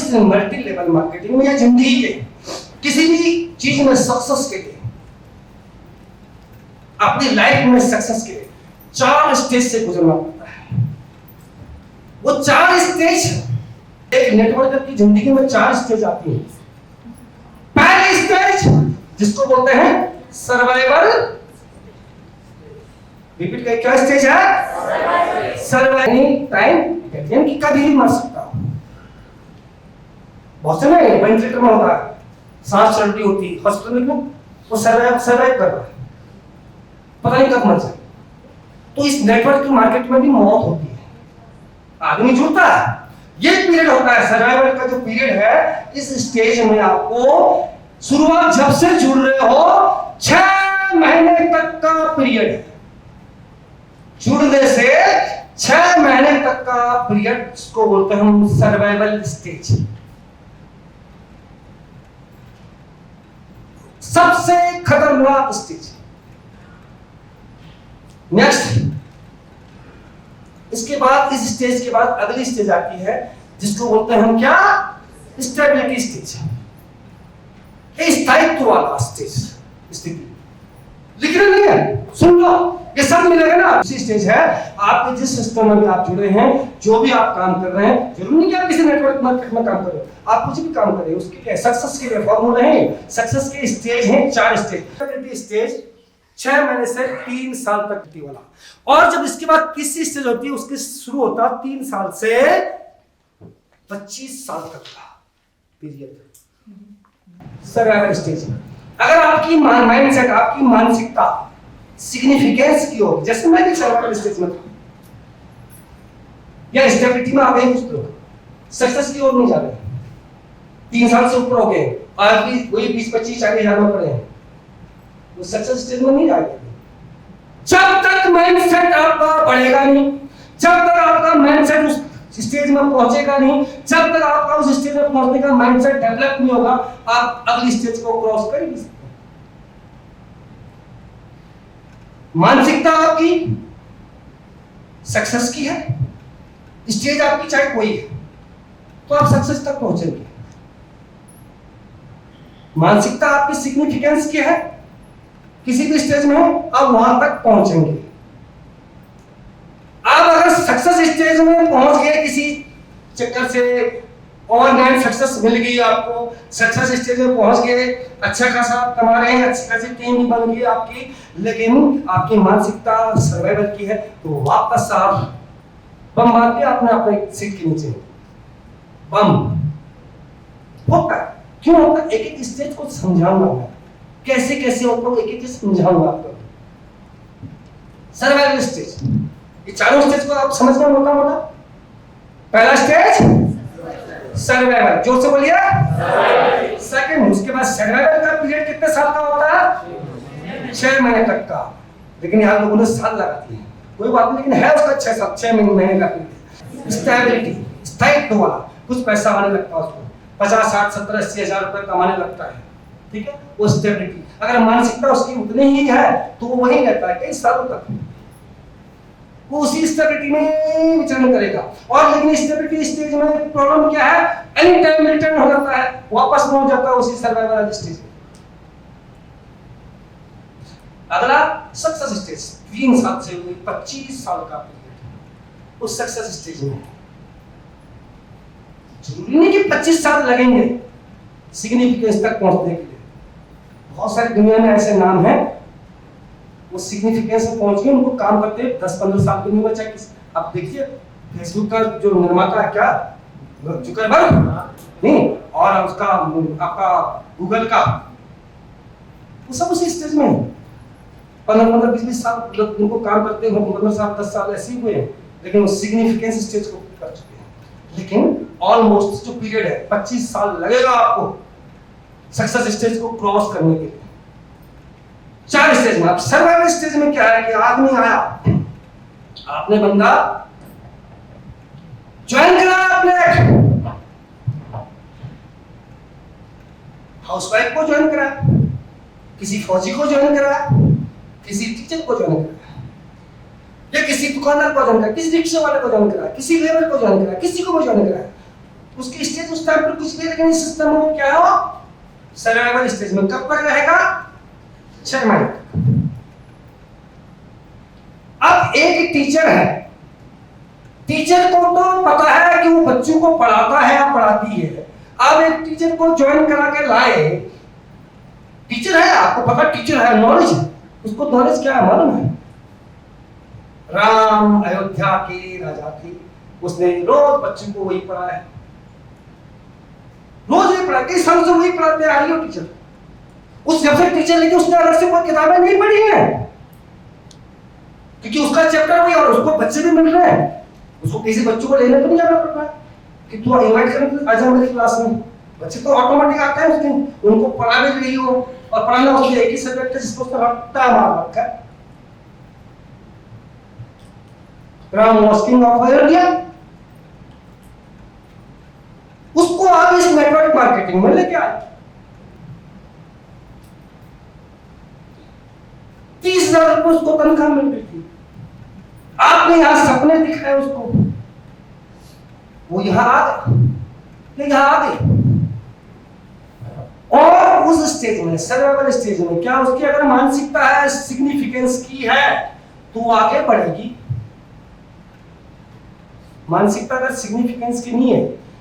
इस multi level marketing में या जिंदगी के किसी भी चीज में सक्सेस के लिए, अपनी लाइफ में सक्सेस के लिए 4 स्टेज से गुजरना पड़ता है। वो 4 स्टेज, एक नेटवर्कर की जिंदगी में 4 स्टेज आती है। पहली स्टेज जिसको बोलते हैं सर्वाइवल, रिपीट करें, क्या स्टेज है? सर्वाइवल टाइम, यानी कि कभी भी मर सकता हूं। बहुत से में वेंटिलेटर में होता है, सांस चल रही होती है हॉस्पिटल में, वो सर्वाइव कर रहा है, पता नहीं कब मर जाए। तो इस नेटवर्क की मार्केट में भी मौत होती है, आदमी जुड़ता है, ये पीरियड होता है सर्वाइवल का जो पीरियड है। इस स्टेज में आपको शुरुआत जब से जुड़ रहे हो 6 महीने तक का पीरियड है, जुड़ने से 6 महीने तक का पीरियड, इसको बोलते हैं हम सर्वाइवल स्टेज। सबसे खतरनाक स्टेज। नेक्स्ट, इसके बाद, इस स्टेज के बाद अगली स्टेज आती है जिसको बोलते हैं हम क्या? स्टेबिलिटी स्टेज, स्थायित्व वाला स्टेज। स्थिति लिखना नहीं है, सुन लो, ये सब मिलेगा ना। उसी स्टेज है आपके जिस सिस्टम में आप जुड़े हैं, जो भी आप काम कर रहे हैं, जरूरी नहीं कि आप किसी नेटवर्क मार्केट में काम कर रहे हो, आप कुछ भी काम कर रहे हो, उसके लिए सक्सेस के लिए फॉर्मूला है। सक्सेस के स्टेज हैं 4 स्टेज। स्टेज 6 महीने से 3 साल तक की वाला, और जब इसके बाद किसी स्टेज होती है, उसके शुरू होता है 3 साल से 25 साल तक का पीरियड, सर्वाइवल स्टेज। अगर आपकी माइंड सेट, आपकी मानसिकता सिग्निफिकेंस की ओर, जैसे मैं भी सर्वाइवल स्टेज में था, या स्टेबिलिटी में आ गए, कुछ लोग सक्सेस की ओर नहीं जा रहे, 3 साल से ऊपर हो गए, आज भी वही 20-25-40 हजार में पड़े हैं, वो सक्सेस स्टेज में नहीं जाएंगे। जब तक माइंडसेट आपका बढ़ेगा नहीं, जब तक आपका माइंडसेट उस स्टेज में पहुंचेगा नहीं, जब तक आपका उस स्टेज में पहुंचने का माइंडसेट डेवलप नहीं होगा, आप अगली स्टेज को क्रॉस कर ही नहीं सकते। मानसिकता आपकी सक्सेस की है, स्टेज आपकी चाहे कोई है, तो आप सक्सेस तक पहुंचेंगे। मानसिकता आपकी सिग्निफिकेंस की है, किसी भी स्टेज में आप वहां तक पहुंचेंगे। आप अगर सक्सेस स्टेज में पहुंच गए किसी चक्कर से, ओवरनाइट सक्सेस मिल गई आपको, सक्सेस स्टेज में पहुंच गए, अच्छा खासा कमा रहे हैं, अच्छी खासी टीम भी बन गई आपकी, लेकिन आपकी मानसिकता सर्वाइवल की है, तो वापस आप बम मार के अपने सीट के नीचे बम होता है। क्यों होता है? एक-एक स्टेज को समझाऊंगा मैं, कैसे कैसे होता है, एक-एक चीज समझाऊंगा आपको। सर्वाइवल स्टेज, ये चारों स्टेज को आप समझना मोटा मोटा। पहला स्टेज सर्वाइवल, जोर से बोलिए। सेकंड, उसके बाद सर्वाइवल का पीरियड कितने साल का होता है? 6 महीने तक का, लेकिन यहाँ लोगों ने साल लगा दिए, कोई बात नहीं, लेकिन है उसका 6 महीने का पीरियड। स्टेबिलिटी, स्थायित्व वाला, कुछ पैसा आने लगता है उसको, 50, 60, 70, 80 हजार रुपए कमाने लगता है, ठीक है, वो स्टेबिलिटी। अगर मानसिकता उसकी उतनी ही है तो वो वही रहता है कई सालों तक, वो उसी स्टेबिलिटी में विचरण करेगा। और लेकिन स्टेबिलिटी स्टेज में प्रॉब्लम क्या है? एनी टाइम रिटर्न हो जाता है, वापस पहुंच जाता है उसी सर्वाइवल स्टेज में। अगला सक्सेस स्टेज, 3 साल से 25 साल का पीरियड, उस सक्सेस स्टेज में जरूरी नहीं कि 25 साल लगेंगे सिग्निफिकेंस तक पहुंचने के लिए। बहुत सारी दुनिया में ऐसे नाम हैं, वो सिग्निफिकेंस में पहुंच गए, उनको काम करते 10-15 साल की उम्र चाहिए। आप देखिए फेसबुक का जो निर्माता है, क्या जुकरबर्ग नहीं, और उसका आपका गूगल का, वो सब उसी स्टेज में 15-20 साल उनको काम करते हैं, 15 साल 10 साल ऐसे ही हुए हैं, लेकिन वो सिग्निफिकेंस स्टेज को कर चुके हैं। लेकिन ऑलमोस्ट जो पीरियड है 25 साल लगेगा आपको सक्सेस स्टेज को क्रॉस करने के लिए। 4 स्टेज में। अब सर्वाइवल स्टेज में क्या है कि आदमी आया, आपने बंदा ज्वाइन करा, आपने हाउसवाइफ को ज्वाइन करा, किसी फौजी को ज्वाइन करा, किसी टीचर को ज्वाइन करा, या किसी दुकानदार को ज्वाइन करा, किसी रिक्शा वाले को ज्वाइन करा, किसी लेबर को ज्वाइन करा, किसी को भी ज्वाइन करा। उसकी स्टेज उस टाइम पर कुछ नहीं, लेकिन इस सिस्टम में क्या है, सर्वाइवल स्टेज में। कब तक रहेगा? 6 महीने। अब एक टीचर है, टीचर को तो पता है कि वो बच्चों को पढ़ाता है या पढ़ाती है। अब एक टीचर को ज्वाइन करा के लाए, टीचर है, आपको पता टीचर है, नॉलेज है, उसको नॉलेज क्या है मालूम है? राम अयोध्या के राजा थे, उसने रोज बच्चों को वही पढ़ाया, रोज वही पढ़ा, कई सालों से वही पढ़ाते आ रही हो टीचर। उस जब से टीचर लेके उसने अलग से कोई किताबें नहीं पढ़ी है, क्योंकि उसका चैप्टर वही, और उसको बच्चे भी मिल रहे हैं, उसको किसी बच्चों को लेने तो नहीं जाना पड़ रहा है कि तू इनवाइट कर आ जा मेरी क्लास में। बच्चे तो ऑटोमेटिक आते हैं, उसके उनको पढ़ा भी रही हो, और पढ़ाना उसके एक ही सब्जेक्ट है जिसको उसने रट्टा मार रखा है। Ram was king of Ayodhya, उसको आप इस नेटवर्क मार्केटिंग में लेके आए। 30,000 रुपये उसको तनख्वाह मिल रही थी, आपने यहां सपने दिखाए उसको, वो यहां आ गए, यहां आ गए। और उस स्टेज में, सर्वाइवल स्टेज में, क्या उसकी अगर मानसिकता है सिग्निफिकेंस की है तो वो आगे बढ़ेगी। मानसिकता अगर सिग्निफिकेंस की नहीं है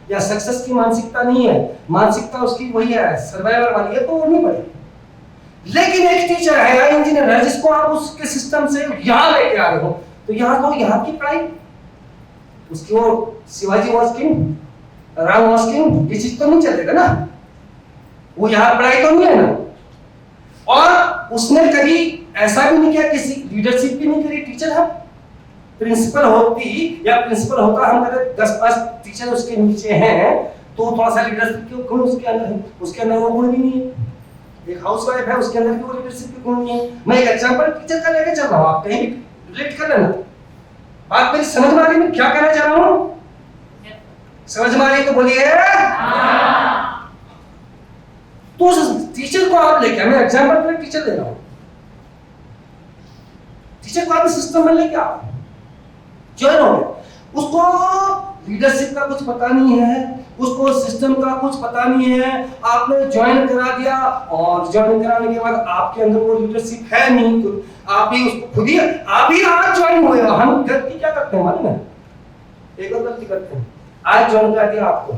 या सक्सेस की मानसिकता नहीं है, मानसिकता उसकी वही है सर्वाइवल वाली है, तो वो नहीं बढ़ेगी। लेकिन एक टीचर है या इंजीनियर है जिसको आप उसके सिस्टम से यहां लेके आ रहे हो, तो यहां की पढ़ाई उसकी, वो Shivaji was king, Ram was king, ये चीज तो नहीं चलेगा ना, वो यहां पढ़ाई तो नहीं है ना। और उसने कभी ऐसा भी नहीं किया, किसी लीडरशिप भी नहीं करी, टीचर है, प्रिंसिपल होती या प्रिंसिपल होता, हम अगर 10-5 टीचर उसके नीचे हैं तो थोड़ा सा लीडरशिप के गुण उसके अंदर है, उसके अंदर वो गुण भी नहीं है। एक हाउसवाइफ है, उसके अंदर भी वो लीडरशिप के गुण नहीं है। मैं एक एग्जांपल टीचर का लेके चल रहा हूं, आप कहीं भी रिलेट कर लेना। बात मेरी समझ में आ रही है? मैं क्या कहना चाह रहा हूं? समझ में आ रही तो बोलिए हाँ। तो उस टीचर को आप लेके, मैं एग्जांपल पे टीचर ले रहा हूं, टीचर को आप सिस्टम में लेके आओ, ज्वाइन हो गए, उसको लीडरशिप का कुछ पता नहीं है, उसको सिस्टम का कुछ पता नहीं है, आपने ज्वाइन करा दिया, और ज्वाइन कराने के बाद आपके अंदर वो लीडरशिप है नहीं, तो आप ही उसको खुद ही, आप ही आज ज्वाइन हुए हो। हम गलती क्या करते हैं मालूम है? एक और गलती करते हैं, आज ज्वाइन करा दिया आपको,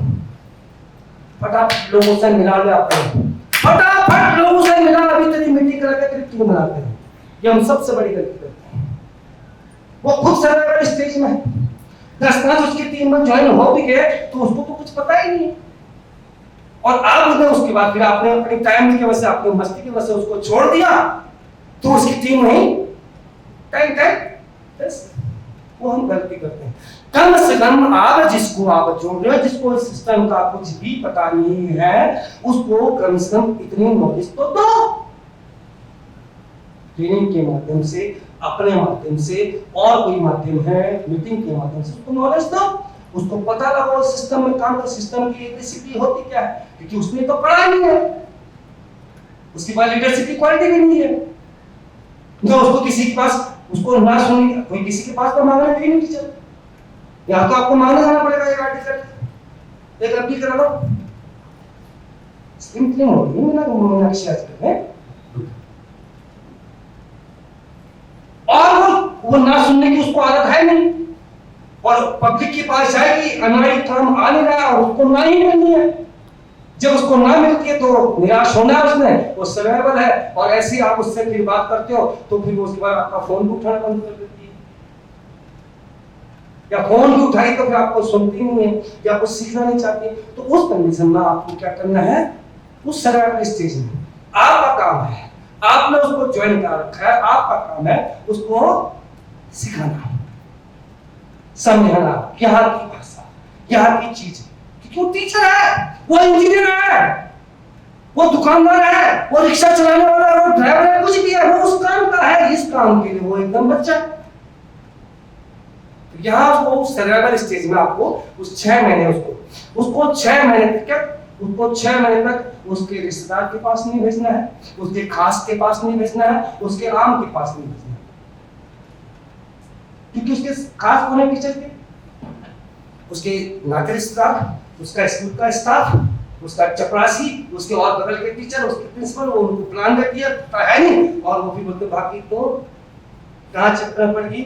फटाफट लोगों से मिला ले, आपको फटाफट लोगों से मिला, अभी तेरी मीटिंग करा के तेरी टीम बनाते हैं। ये हम सबसे बड़ी गलती करते हैं। वो खुद सर्वाइवल स्टेज में है, 10 उसकी टीम में ज्वाइन हो भी गए तो उसको तो कुछ पता ही नहीं है, और आप उसने उसके बाद फिर आपने अपनी टाइम की वजह से, अपनी मस्ती की वजह से उसको छोड़ दिया, तो उसकी टीम नहीं टाइम बस। वो हम गलती करते हैं। कम से कम आप जिसको आप जोड़ रहे हो, जिसको इस सिस्टम का कुछ भी पता नहीं है, उसको कम से कम इतनी नॉलेज तो दो, ट्रेनिंग के माध्यम से, अपने माध्यम से, और कोई माध्यम है मीटिंग के माध्यम से उसको नॉलेज दो, उसको पता लगा सिस्टम में काम कर, सिस्टम की रेसिपी होती क्या है, क्योंकि उसने तो पढ़ा नहीं है, उसके पास लीडरशिप की क्वालिटी भी नहीं है, जो उसको किसी के पास, उसको ना सुनी, कोई किसी के पास तो मांगने भी नहीं टीचर, या तो आपको मांगने जाना पड़ेगा, एक आर्टिकल एक अपील करा लो, सिंपली होगी ना मीनाक्षी आजकल है। और वो ना सुनने की उसको आदत है नहीं, और पब्लिक के पास जाएगी, अनाड़ी काम आ नहीं रहा और उसको ना ही मिलनी है, जब उसको ना मिलती है तो निराश होना है उसमें, वो सर्वाइवल है, और ऐसे ही आप उससे फिर बात करते हो तो फिर उसके बाद आपका फोन भी उठाना बंद कर देती है, या फोन भी उठाई तो फिर आपको सुनती नहीं है, या कुछ सीखना नहीं चाहती। तो उस कंडीशन में आपको क्या करना है, उस सर्वाइवल स्टेज में आपका काम है, आपने उसको ज्वाइन कर रखा है, आपका काम है उसको सिखाना, समझाना, यहाँ की भाषा, यहाँ की चीज, क्योंकि वो टीचर है, वो इंजीनियर है, वो दुकानदार है, वो रिक्शा चलाने वाला है, वो ड्राइवर है, कुछ भी है, वो उस काम का है, इस काम के लिए वो एकदम बच्चा है। तो यहाँ उसको सर्वाइवल स्टेज में आपको उस 6 महीने उसको 6 महीने तक, उसको 6 महीने तक उसके रिश्तेदार के पास नहीं भेजना है, उसके खास के पास नहीं भेजना है, उसके आम के पास नहीं भेजना है, क्योंकि उसके खास कौन है टीचर के, उसके नाते रिश्तेदार, उसका स्कूल का स्टाफ, उसका चपरासी, उसके और बगल के टीचर, उसके प्रिंसिपल, वो उनको प्लान कर दिया है नहीं, और वो भी बोलते बाकी तो कहाँ चक्कर पड़ गई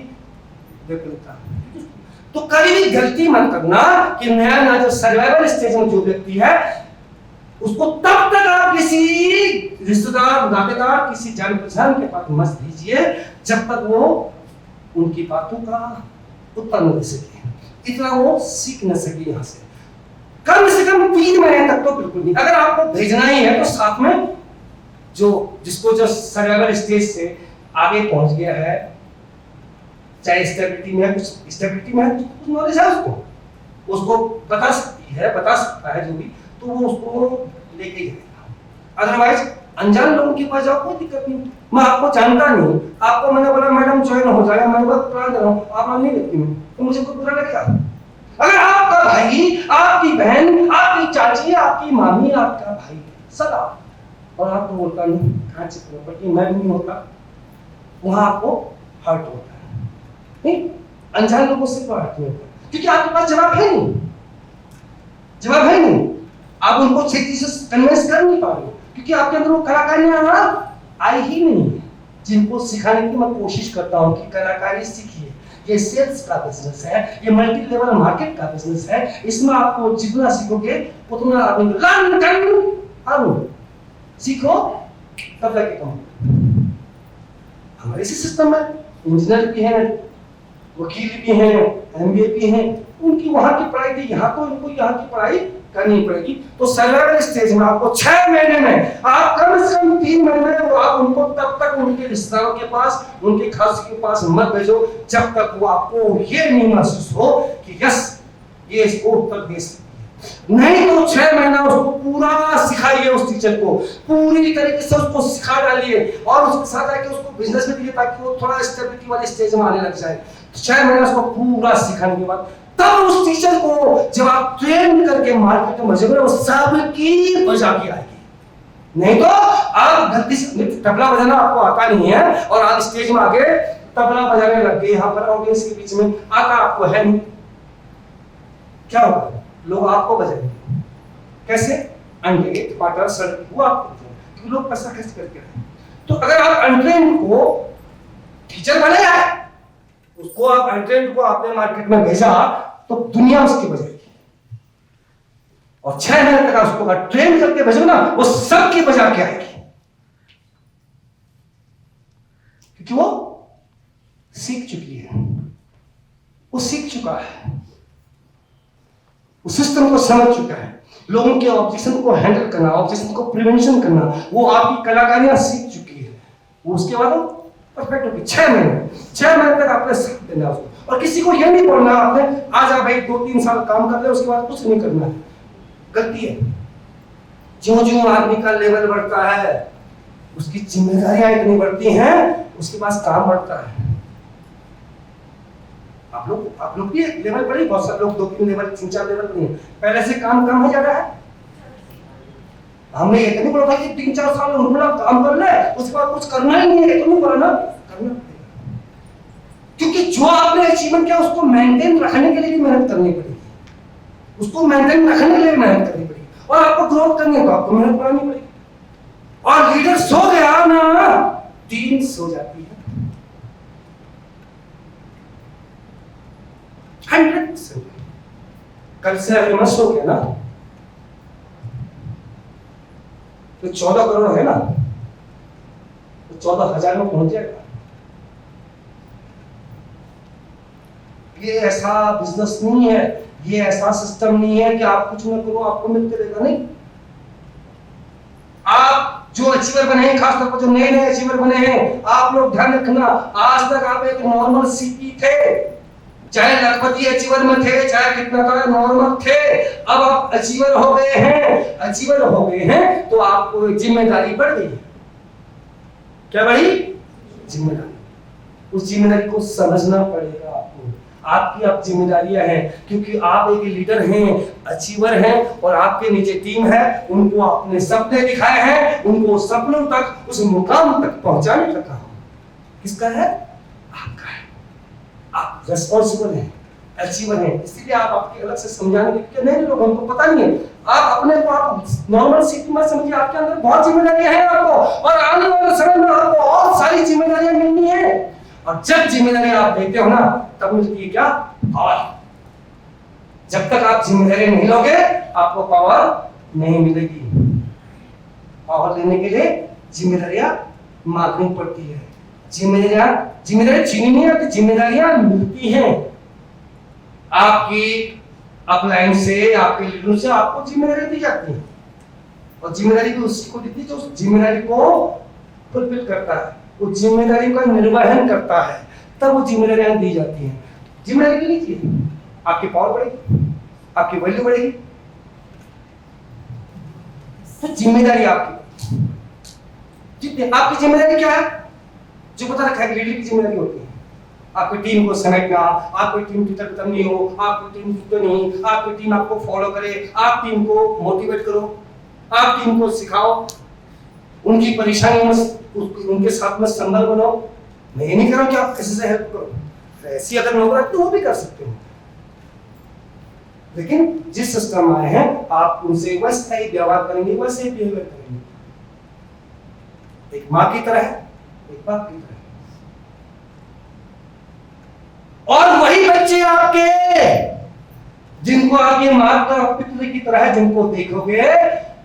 देख लेता। तो कभी भी गलती मत करना कि नया नया जो सर्वाइवल स्टेज में जो व्यक्ति है उसको तब तक आप किसी रिश्तेदार, नातेदार, किसी जान पहचान के पास मत भेजिए जब तक वो उनकी बातों का उत्तर न दे सके, इतना वो सीख न सके यहाँ से। कम से कम 3 महीने तक तो बिल्कुल नहीं। अगर आपको भेजना ही है तो साथ में जो जिसको जो सर्वाइवल स्टेज से आगे पहुंच गया है, चाहे स्टेबिलिटी में है, कुछ स्टेबिलिटी में है, कुछ नॉलेज है उसको बता सकता है जो भी, तो वो उसको लेके जाएगा। अदरवाइज अनजान लोगों के पास जाओ कोई दिक्कत नहीं। मैं आपको जानता नहीं, आपको मैंने बोला मैडम ज्वाइन हो जाए, मैं बस प्लान कर रहा हूँ, आप नहीं लेती हूँ तो मुझे कोई बुरा लगेगा। अगर आपका भाई, आपकी बहन, आपकी चाची, आपकी मामी, आपका भाई सदा, और आपको बोलता नहीं कहाँ से प्रॉपर्टी मैं भी नहीं होता, वहां आपको हर्ट होता है। नहीं, अनजान लोगों से तो हर्ट नहीं होता क्योंकि आपके पास जवाब है नहीं, आप उनको छेती से कन्विंस कर नहीं पा रहे क्योंकि आपके अंदर वो कलाकारियां आई ही नहीं है जिनको सिखाने की मैं कोशिश करता हूँ कि कलाकारी सीखिए। ये सेल्स का बिजनेस है, ये मल्टी लेवल मार्केट का बिजनेस है, इसमें आपको जितना सीखोगे उतना सीखो तब तक कम। हमारे इसी सिस्टम में इंजीनियर भी हैं, वकील भी हैं, एमबीए भी हैं, उनकी वहां की पढ़ाई थी, यहाँ तो इनको यहाँ की पढ़ाई करनी पड़ेगी। तो सर्वाइवल स्टेज में आपको 6 महीने में, आप कम से कम 3 महीने में आप उनको तब तक उनके रिश्तेदारों के पास, उनके खास के पास मत भेजो जब तक वो आपको ये नहीं महसूस हो कि यस ये इसको उत्तर दे सकती है। नहीं तो 6 महीना उसको पूरा सिखाइए, उस टीचर को पूरी तरीके से उसको सिखा डालिए और उसके साथ आके उसको बिजनेस में दिए ताकि वो थोड़ा स्टेबिलिटी वाले स्टेज में आने लग जाए। 6 महीना उसको पूरा सिखाने के बाद तब उस टीचर को जब आप ट्रेन करके मार्केट में भेजोगे वो सबकी बजा के आएगी। नहीं तो आप गलती से तबला बजाना आपको आता नहीं है और आप स्टेज में आगे तबला बजाने लग गए, यहाँ पर ऑडियंस के बीच में आता आपको है नहीं, क्या होगा? लोग आपको बजाएंगे कैसे? अंडे पाटर सड़क वो आपको बजाएंगे, लोग पैसा खर्च करके रहे। तो अगर आप अनट्रेंड को टीचर बनेगा, उसको आप अनट्रेंड को आपने मार्केट में भेजा तो दुनिया उसकी बजाएगी, और 6 महीने तक उसको ट्रेन करके भेजो ना, वो सबकी बजा के आएगी क्योंकि वो सीख चुकी है, वो सीख चुका है, उस सिस्टम को समझ चुका है, लोगों के ऑब्जेक्शन को हैंडल करना, ऑब्जेक्शन को प्रिवेंशन करना, वो आपकी कलाकारियां सीख चुकी है। वो उसके बाद परफेक्ट होगी। 6 महीने तक आपने सीख देना उसको, और किसी को यह नहीं बोलना आपने आज आप भाई 2-3 साल काम कर ले उसके बाद कुछ नहीं करना है, गलती है। ज्यों-ज्यों आदमी का लेवल बढ़ता है उसकी जिम्मेदारियां इतनी बढ़ती हैं, उसके पास काम बढ़ता है। आप लोग भी एक लेवल बढ़ी, बहुत सारे लोग 2-3 लेवल 3-4 लेवल बढ़ी, पहले से काम कम हो जा रहा है। हमने ये तो नहीं बोला था कि 3-4 साल उर्मिला काम कर ले उसके बाद कुछ करना ही नहीं है, तो नहीं बोला ना, करना पड़ेगा क्योंकि जो आपने अचीवमेंट किया उसको मेंटेन रखने के लिए भी मेहनत करनी पड़ेगी, उसको मेंटेन रखने के लिए मेहनत करनी पड़ेगी, और आपको ग्रोथ करनी है तो आपको मेहनत करनी पड़ेगी। और लीडर सो गया ना, टीम सो जाती है 100%। कल से अगर मस्त हो गया ना तो 14 करोड़ है ना, तो 14,000 में पहुंच जाएगा। ये ऐसा बिजनेस नहीं है, ये ऐसा सिस्टम नहीं है कि आप कुछ न करो आपको मिलते रहेगा, नहीं। आप जो अचीवर बने हैं, खासतौर पर जो नए अचीवर बने हैं, आप लोग ध्यान रखना, आज तक आप एक नॉर्मल सीपी थे, चाहे लखपति अचीवर में थे, चाहे कितना का नॉर्मल थे, अब आप अचीवर हो गए हैं तो आपको जिम्मेदारी बढ़ गई। क्या बढ़ी? जिम्मेदारी। उस जिम्मेदारी को समझना पड़ेगा आपको, आपकी अब जिम्मेदारियां हैं क्योंकि आप एक लीडर हैं, अचीवर हैं, और आपके नीचे टीम है, उनको आपने सपने दिखाए हैं, उनको सपनों तक, उस मुकाम तक पहुंचाने का काम किसका है? आपका है। आप रिस्पॉन्सिबल हैं, अचीवर हैं, इसीलिए आप आपके अलग से समझाने के नहीं लोग हमको पता नहीं है। आप अपने को आप नॉर्मल सिटी में समझिए, आपके अंदर बहुत जिम्मेदारियां हैं आपको, और आने वाले समय में आपको और सारी जिम्मेदारियां मिलनी है। और जब जिम्मेदारियां आप देते हो ना, तब मिलती है क्या? पावर। जब तक आप जिम्मेदारी नहीं लोगे, आपको पावर नहीं मिलेगी। पावर लेने के लिए जिम्मेदारियां मांगनी पड़ती है। जिम्मेदारी छीनी नहीं आती, जिम्मेदारियां मिलती हैं। आपकी अपलाइन से, आपके लीडर से आपको जिम्मेदारी दी जाती है, और जिम्मेदारी भी उसी को देती है जो उस जिम्मेदारी को फुलफिल करता है, वो जिम्मेदारी का निर्वहन करता है, तब वो जिम्मेदारियां दी जाती हैं। जिम्मेदारी लीजिए, आपकी पावर बढ़ेगी, आपकी वैल्यू बढ़ेगी। तो जिम्मेदारी आपकी, आपकी जिम्मेदारी क्या है? जो पता रखा है, लीडर की जिम्मेदारी होती है आपकी टीम को समेटना, आपकी टीम की तरफ नहीं हो, आपकी टीम की नहीं, आपकी टीम आपको फॉलो करे, आप टीम को मोटिवेट करो, आप टीम को सिखाओ, उनकी परेशानी में उनके साथ में संबल बनो। मैं ये नहीं कह रहा हूं कि आप किसी से हेल्प करो, ऐसी अगर नौकरी तो वो भी कर सकते हो, लेकिन जिस सिस्टम में आए हैं आप उनसे वैसा ही व्यवहार करेंगे, वैसे ही बिहेवियर करेंगे। एक माँ की तरह, एक बाप की तरह। और वही बच्चे आपके, जिनको आप ये मारकर पितले की तरह है, जिनको देखोगे,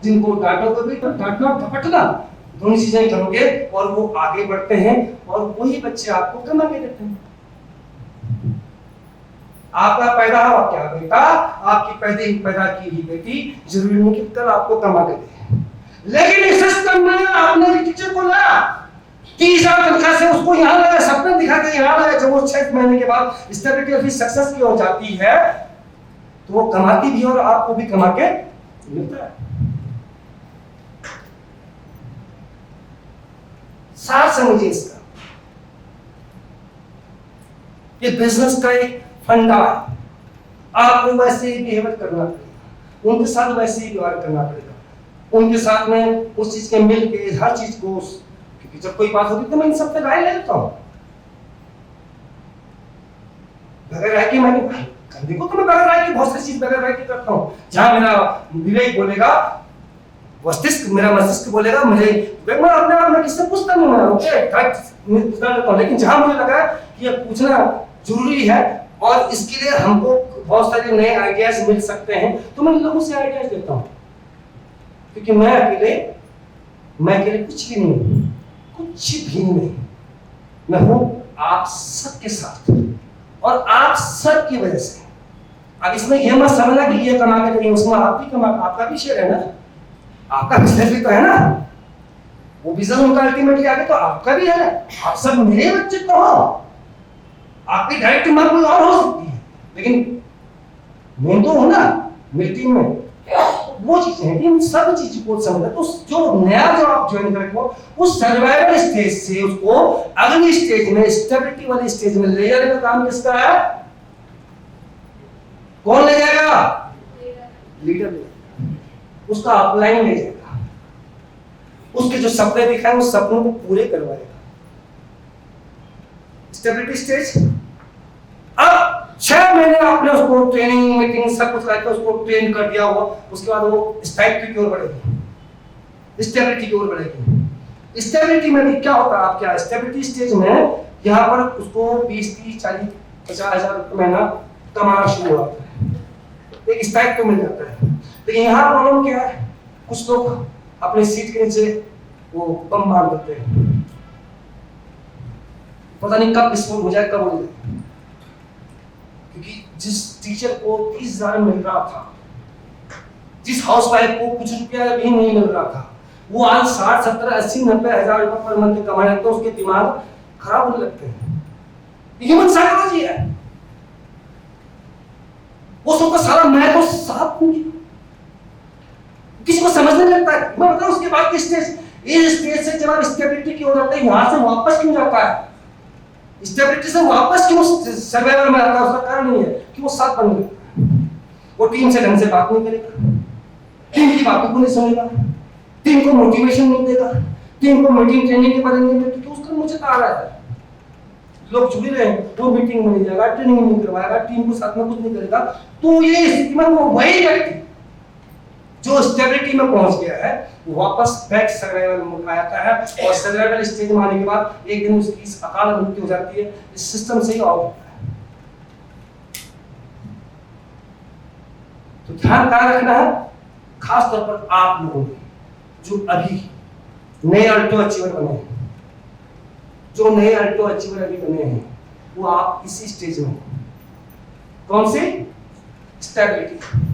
जिनको डांटोगे भी, तो डांटना झपटना दोनों चीजें करोगे, और वो आगे बढ़ते हैं, और वही बच्चे आपको कमा के देते हैं। आपका पैदा हुआ क्या बेटा, आपकी पैदा की ही बेटी, जरूरी नहीं कि कल आपको कमा के दे। लेकिन इस सिस्टम में आपने भी टीचर को लाया, 30,000 तनख्वाह से उसको यहाँ लाया, सपने दिखा के यहाँ लाया, जब वो 6 महीने के बाद स्टेबिलिटी ऑफ सक्सेस की हो जाती है, तो वो कमाती भी और आपको भी कमा के मिलता है। सार समझिए इसका, ये बिजनेस का एक फंडा है। आपको वैसे ही बिहेवियर करना पड़ेगा, उनके साथ वैसे ही व्यवहार करना पड़ेगा, उनके साथ में उस चीज के मिल के हर चीज को, क्योंकि जब कोई बात होती तो मैं इन सब पे राय ले लेता हूं। बगैर राय की मैंने देखो तो मैं बगैर राय की बहुत सारी चीज बगैर राय की करता हूं। जहां मेरा विवेक बोलेगा, मस्तिष्क, मेरा मस्तिष्क बोलेगा, मुझे मैं अपने आप में किससे पूछता नहीं, मैं ओके पूछता रहता हूं, लेकिन जहां मुझे लगा कि ये पूछना जरूरी है और इसके लिए हमको बहुत सारे नए आइडियाज मिल सकते हैं, तो मैं लोगों से आइडियाज देता हूं। क्योंकि मैं अकेले कुछ भी नहीं, कुछ भी नहीं, मैं हूं आप सबके साथ, और आप सब की वजह से। अब इसमें यह मत समझना कि ये कमा के करिए, उसमें आप भी कमा, आपका भी शेयर है ना, आपका बिजनेस भी तो है ना, वो बिजनेस उनका अल्टीमेटली आगे तो आपका भी है। आप सब मेरे बच्चे तो हो, आपकी डायरेक्ट मां कोई और हो सकती है, लेकिन मैं तो हूं ना मेरी टीम में। वो चीजें हैं, इन सब चीजों को समझना। तो जो नया जो आप ज्वाइन करेंगे, उस सर्वाइवल स्टेज से उसको अगली स्टेज में, स्टेबिलिटी वाली स्टेज में ले जाने का काम किसका है? कौन ले जाएगा? लीडर ले, उसका अपलाइन ले जाएगा, उसके जो सपने दिखाए उस सपनों को पूरे करवाएगा। स्टेबिलिटी स्टेज, अब 6 महीने आपने उसको ट्रेनिंग मीटिंग सब कुछ लाकर उसको ट्रेन कर दिया हुआ, उसके बाद वो स्टेबिलिटी की ओर बढ़ेगी, स्टेबिलिटी की ओर बढ़ेगी। स्टेबिलिटी में भी क्या होता है? आप क्या स्टेबिलिटी स्टेज में यहाँ पर उसको 20, 30, 40, 50 हजार रुपये महीना कमाना शुरू होता है, एक स्टाइल तो मिल जाता है। लेकिन यहाँ प्रॉब्लम क्या है? कुछ लोग अपने सीट के नीचे वो बम मार देते हैं, पता नहीं कब विस्फोट हो जाए, कब हो जाए। क्योंकि जिस टीचर को 30,000 मिल रहा था, जिस हाउसवाइफ को कुछ रुपया भी नहीं मिल रहा था, वो आज 60, 70, 80, 90 हजार रुपये पर मंथ कमाने लगते, तो उसके दिमाग खराब होने लगते हैं। ह्यूमन साइकोलॉजी है, वो सबका सारा मैं तो साफ हूं, किसी को समझने लगता है। मैं बताऊं उसके बाद की स्टेज, इस स्टेज से जब आप स्टेबिलिटी की ओर जाते हैं, यहां से वापस क्यों जाता है? स्टेबिलिटी से वापस क्यों सर्वाइवल में आता है? उसका कारण नहीं है कि वो साथ बन गया, वो टीम से ढंग से बात नहीं करेगा, टीम की बातों को नहीं सुनेगा, टीम को मोटिवेशन नहीं देगा, टीम को मीटिंग ट्रेनिंग के बारे में, क्योंकि उसका मुझे आ रहा है। लोग जुड़े रहे, वो मीटिंग में नहीं जाएगा, ट्रेनिंग नहीं करवाएगा, टीम को साथ में कुछ नहीं करेगा, तो ये स्थिति में वो वही व्यक्ति जो स्टेबिलिटी में पहुंच गया है वापस बैक सर्वाइवल मोड में आता है, और सर्वाइवल स्टेज में आने के बाद एक दिन उसकी अकाल मृत्यु हो जाती है, इस सिस्टम से ही आउट होता है। तो ध्यान कहाँ रखना है, खास तौर पर आप लोगों को जो अभी नए अल्टो अचीवर बने हैं, जो नए अल्टो अचीवर अभी बने हैं, वो आप इसी स्टेज में, कौन सी स्टेबिलिटी।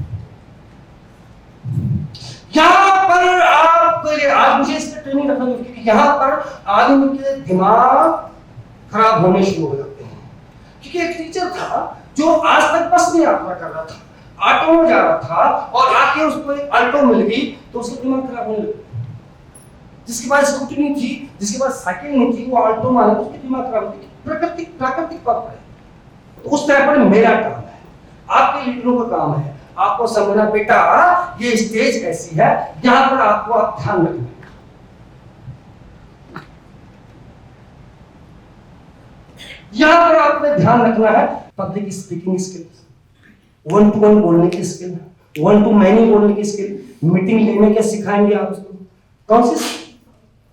यहां पर आपको आज मुझे इसका ट्रेनिंग रखना है क्योंकि यहां पर आदमी के दिमाग खराब होने शुरू हो जाते हैं। क्योंकि एक टीचर था जो आज तक बस में यात्रा कर रहा था, ऑटो में जा रहा था, और आके उसको एक अल्टो मिल गई तो उसका दिमाग खराब होने लगा। जिसके पास स्कूटी नहीं थी, जिसके पास साइकिल नहीं थी, वो ऑल्टो माना तो उसकी दिमाग खराब होगी। प्राकृतिक बात है। तो उस टाइम पर मेरा काम है, आपके लीडरों का काम है आपको समझना, बेटा ये स्टेज ऐसी है जहां पर आपको आप ध्यान रखना है। यहां पर आपको ध्यान रखना है public speaking skill, one two one बोलने की स्किल, वन टू मैनी बोलने की स्किल, मीटिंग लेने के सिखाएंगे आप उसको। कौन सी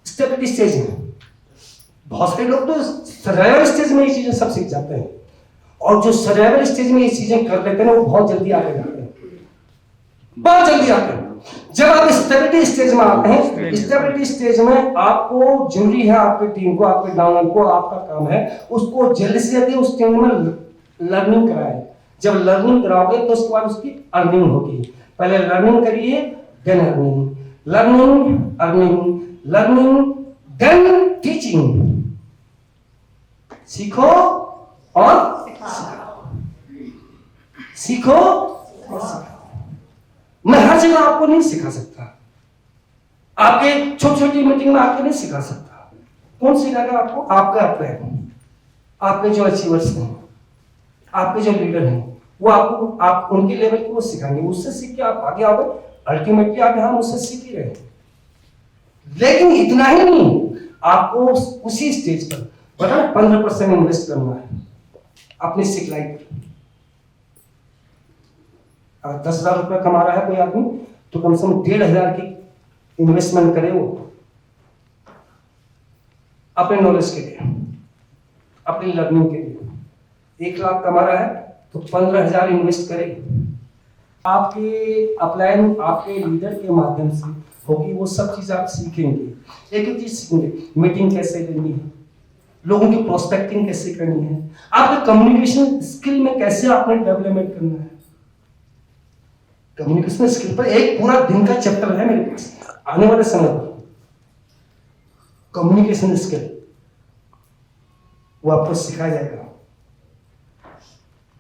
स्टेबिलिटी स्टेज में? बहुत सारे लोग तो सर्वाइवल स्टेज में ये चीजें सब सीख जाते हैं, और जो सर्वाइवल स्टेज में ये चीजें कर लेते हैं वो बहुत जल्दी आगे जाते हैं, बहुत जल्दी आते हैं। जब आप स्टेबिलिटी स्टेज में आते हैं, स्टेबिलिटी स्टेज में आपको जरूरी है आपकी टीम को, आपके डाउनलाइन को, आपका काम है उसको जल्दी से जल्दी उस टीम में लर्निंग कराएं। जब लर्निंग कराओगे तो उसके बाद उसकी अर्निंग होगी। पहले लर्निंग करिए, then earning, learning earning, learning then teaching. सीखो और सिखाओ, सीखो और सिखाओ। मैं हर जगह आपको नहीं सिखा सकता, आपके छोटी छोटी मीटिंग में आके नहीं सिखा सकता। कौन सिखाएगा आपको? आपका अपने, आपके जो अचीवर्स हैं, आपके जो लीडर हैं, वो आपको, आप उनके लेवल की वो सिखाएंगे, उससे सीख के आप आगे आओगे। अल्टीमेटली आगे हम उससे सीख ही रहे हैं, लेकिन इतना ही नहीं, आपको उसी स्टेज पर बता 15% इन्वेस्ट करना है अपनी सिखलाई पर। अगर 10,000 रुपया कमा रहा है कोई आदमी तो कम से कम 1,500 की इन्वेस्टमेंट करे वो अपने नॉलेज के लिए, अपनी लर्निंग के लिए। 1 लाख कमा रहा है तो 15,000 इन्वेस्ट करे। आपके अपलाइन आपके लीडर के माध्यम से होगी, वो सब चीज आप सीखेंगे। एक चीज सीखेंगे, मीटिंग कैसे लेनी है, लोगों की प्रोस्पेक्टिंग कैसे करनी है, आपके कम्युनिकेशन स्किल में कैसे आपने डेवलपमेंट करना है। कम्युनिकेशन स्किल पर एक पूरा दिन का चैप्टर है मेरे पास आने वाले समय पर। कम्युनिकेशन स्किल वो आपको सिखाया जाएगा।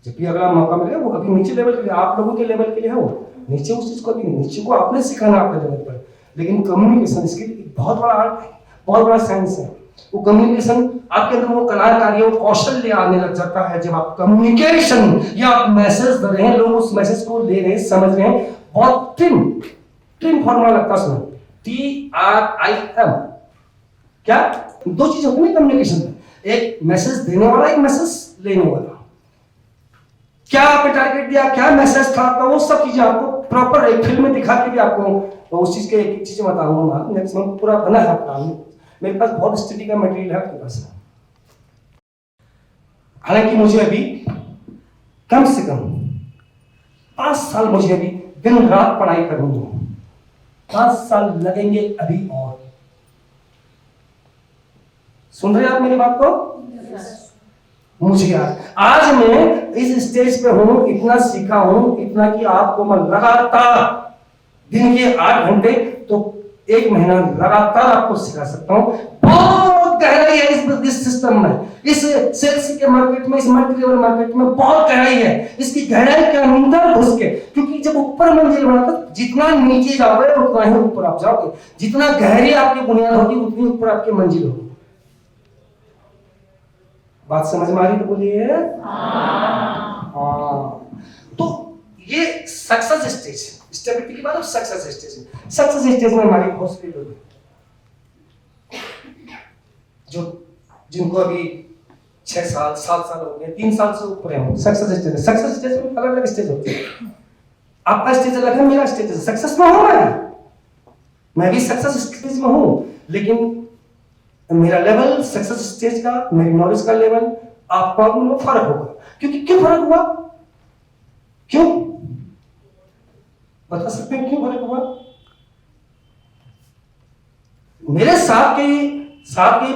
जब भी अगला मौका मिलेगा, वो अभी नीचे लेवल के लिए, आप लोगों के लेवल के लिए है, वो नीचे उस चीज को अभी नीचे को आपने सिखाना आपके लेवल पर। लेकिन कम्युनिकेशन स्किल एक बहुत बड़ा आर्ट है, बहुत बड़ा साइंस है। वो कम्युनिकेशन आपके अंदर वो कलाकारी, वो कौशल्य आने लग जाता है जब आप कम्युनिकेशन या आप मैसेज दे रहे हैं, लोग उस मैसेज को ले रहे हैं, समझ रहे हैं। बहुत ट्रिम फॉर्मूला लगता है उसमें, TRIM। क्या दो चीज होती है कम्युनिकेशन में, एक मैसेज देने वाला, एक मैसेज लेने वाला। क्या आपने टारगेट दिया, क्या मैसेज था आपका, वो सब चीजें आपको प्रॉपर एक फिल्म में दिखा के भी आपको उस चीज के एक चीजें बताऊंगा। नेक्स्ट मंथ पूरा बना है प्लान, मेरे पास बहुत स्टडी का मटेरियल है आपके पास। हालांकि मुझे अभी कम से कम 5 साल मुझे अभी दिन रात पढ़ाई करनी है, 5 साल लगेंगे अभी। और सुन रहे हैं आप मेरी बात को? मुझे यार आज मैं इस स्टेज पे हूं, इतना सीखा हूं, इतना कि आपको मैं लगातार दिन के 8 घंटे तो 1 महीना लगातार आपको सिखा सकता हूं। बहुत गहराई है इस सिस्टम में, इस सेल्स के मार्केट में, इस मल्टी लेवल मार्केट में बहुत गहराई है। इसकी गहराई के अंदर घुस के, क्योंकि जब ऊपर मंजिल बनाते जितना नीचे जाओगे उतना ही ऊपर आप जाओगे, जितना गहरी आपकी बुनियाद होगी उतनी ऊपर आपकी मंजिल होगी। बात समझ में आ रही तो बोलिए हाँ। तो ये सक्सेस स्टेज, स्टेबिलिटी के बाद अब सक्सेस स्टेज। सक्सेस स्टेज में हमारी बहुत सारे लोग जो जिनको अभी 6 साल 7 साल हो गए, 3 साल से ऊपर है, सक्सेस स्टेज। सक्सेस स्टेज में अलग अलग स्टेज होते हैं। आपका स्टेज अलग है, मेरा स्टेज सक्सेस में हूं मैं भी सक्सेस स्टेज में हूं, लेकिन मेरा लेवल सक्सेस स्टेज का, मेरी नॉलेज का लेवल आपका में फर्क होगा। क्योंकि क्यों फर्क हुआ? क्यों बता सकते हैं क्यों फर्क हुआ? मेरे साथ के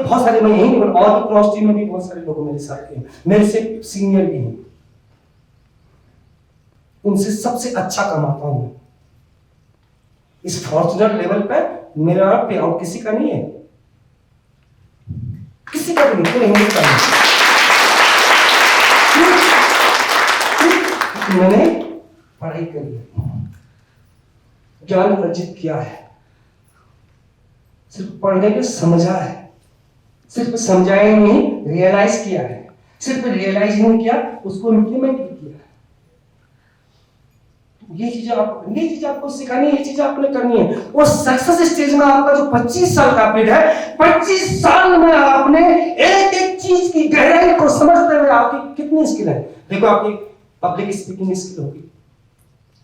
बहुत सारे, मैं यही नहीं, और भी क्रॉस टीम में भी बहुत सारे लोग मेरे साथ के, मेरे से सीनियर भी हैं, उनसे सबसे अच्छा कमाता हूं। इस फॉर्चूनर लेवल पे मेरा पे आउट किसी का नहीं है, किसी का भी नहीं, कोई हिंदुस्तान में। मैंने पढ़ाई करी है, ज्ञान अर्जित किया है, सिर्फ पढ़ने में समझा है, सिर्फ समझा ही नहीं, रियलाइज किया है। सिर्फ रियलाइज नहीं किया, उसको इम्प्लीमेंट भी किया है। ये चीज आपको सिखानी है, ये चीज आपने करनी है। और सक्सेस स्टेज में आपका जो 25 साल का पीरियड है, 25 साल में आपने एक एक चीज की गहराई को समझते हुए आपकी कितनी स्किल है। देखो, आपकी पब्लिक स्पीकिंग स्किल होगी,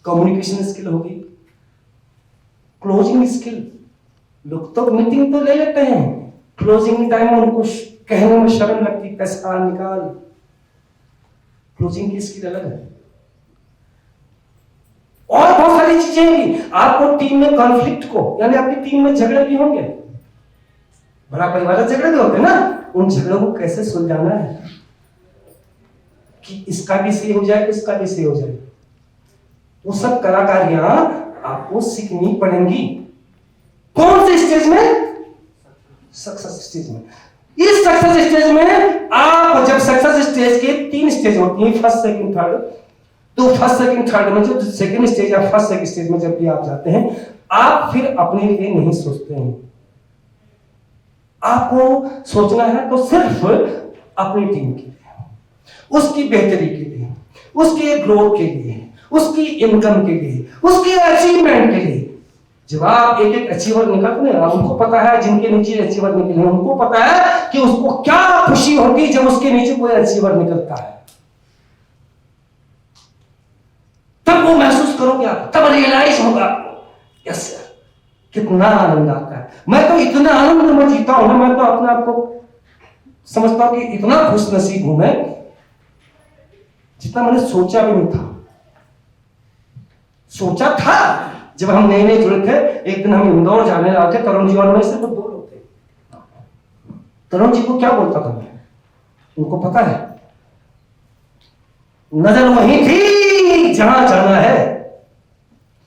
कम्युनिकेशन स्किल होगी, क्लोजिंग स्किल। लोग तो मीटिंग तो ले लेते हैं, क्लोजिंग टाइम उनको कहने में शर्म लगती, पैसा निकाल। क्लोजिंग की स्किल अलग है। और बहुत सारी चीजें हैं। आपको टीम में कॉन्फ्लिक्ट को, यानी आपकी टीम में झगड़े भी होंगे, बड़ा परिवार झगड़े भी होते हैं ना, उन झगड़ों को कैसे सुलझाना है कि इसका भी सही हो जाए, इसका भी सही हो जाए। वो सब कलाकारियां आपको सीखनी पड़ेंगी। कौन से स्टेज में? सक्सेस स्टेज में। इस सक्सेस स्टेज में आप, जब सक्सेस स्टेज के 3 स्टेज होती हैं, फर्स्ट सेकंड थर्ड, तो फर्स्ट सेकंड थर्ड में, जो सेकंड स्टेज या फर्स्ट सेकंड स्टेज में जब भी आप जाते हैं, आप फिर अपने लिए नहीं सोचते हैं। आपको सोचना है तो सिर्फ अपनी टीम के लिए, उसकी बेहतरी के लिए, उसके ग्रोथ के लिए, उसकी इनकम के लिए, उसके अचीवमेंट के लिए। जब आप एक एक अचीवर निकलते हैं, उनको पता है, जिनके नीचे अचीवर निकले, उनको पता है कि उसको क्या खुशी होगी जब उसके नीचे कोई अचीवर निकलता है। तब वो महसूस करोगे आप, तब रियलाइज होगा, यस सर, कितना आनंद आता है। मैं तो इतना आनंद में जीता हूं ना, मैं तो अपने आप को समझता हूं कि इतना खुश नसीब हूं मैं, जितना मैंने सोचा भी नहीं था। सोचा था जब हम नए नए जुड़े थे, एक दिन हम इंदौर जाने लगे थे, तरुण जी और मैं, सिर्फ 2 लोग थे। तरुण जी को क्या बोलता था मैं, उनको पता है, नजर वहीं थी जहां जाना है,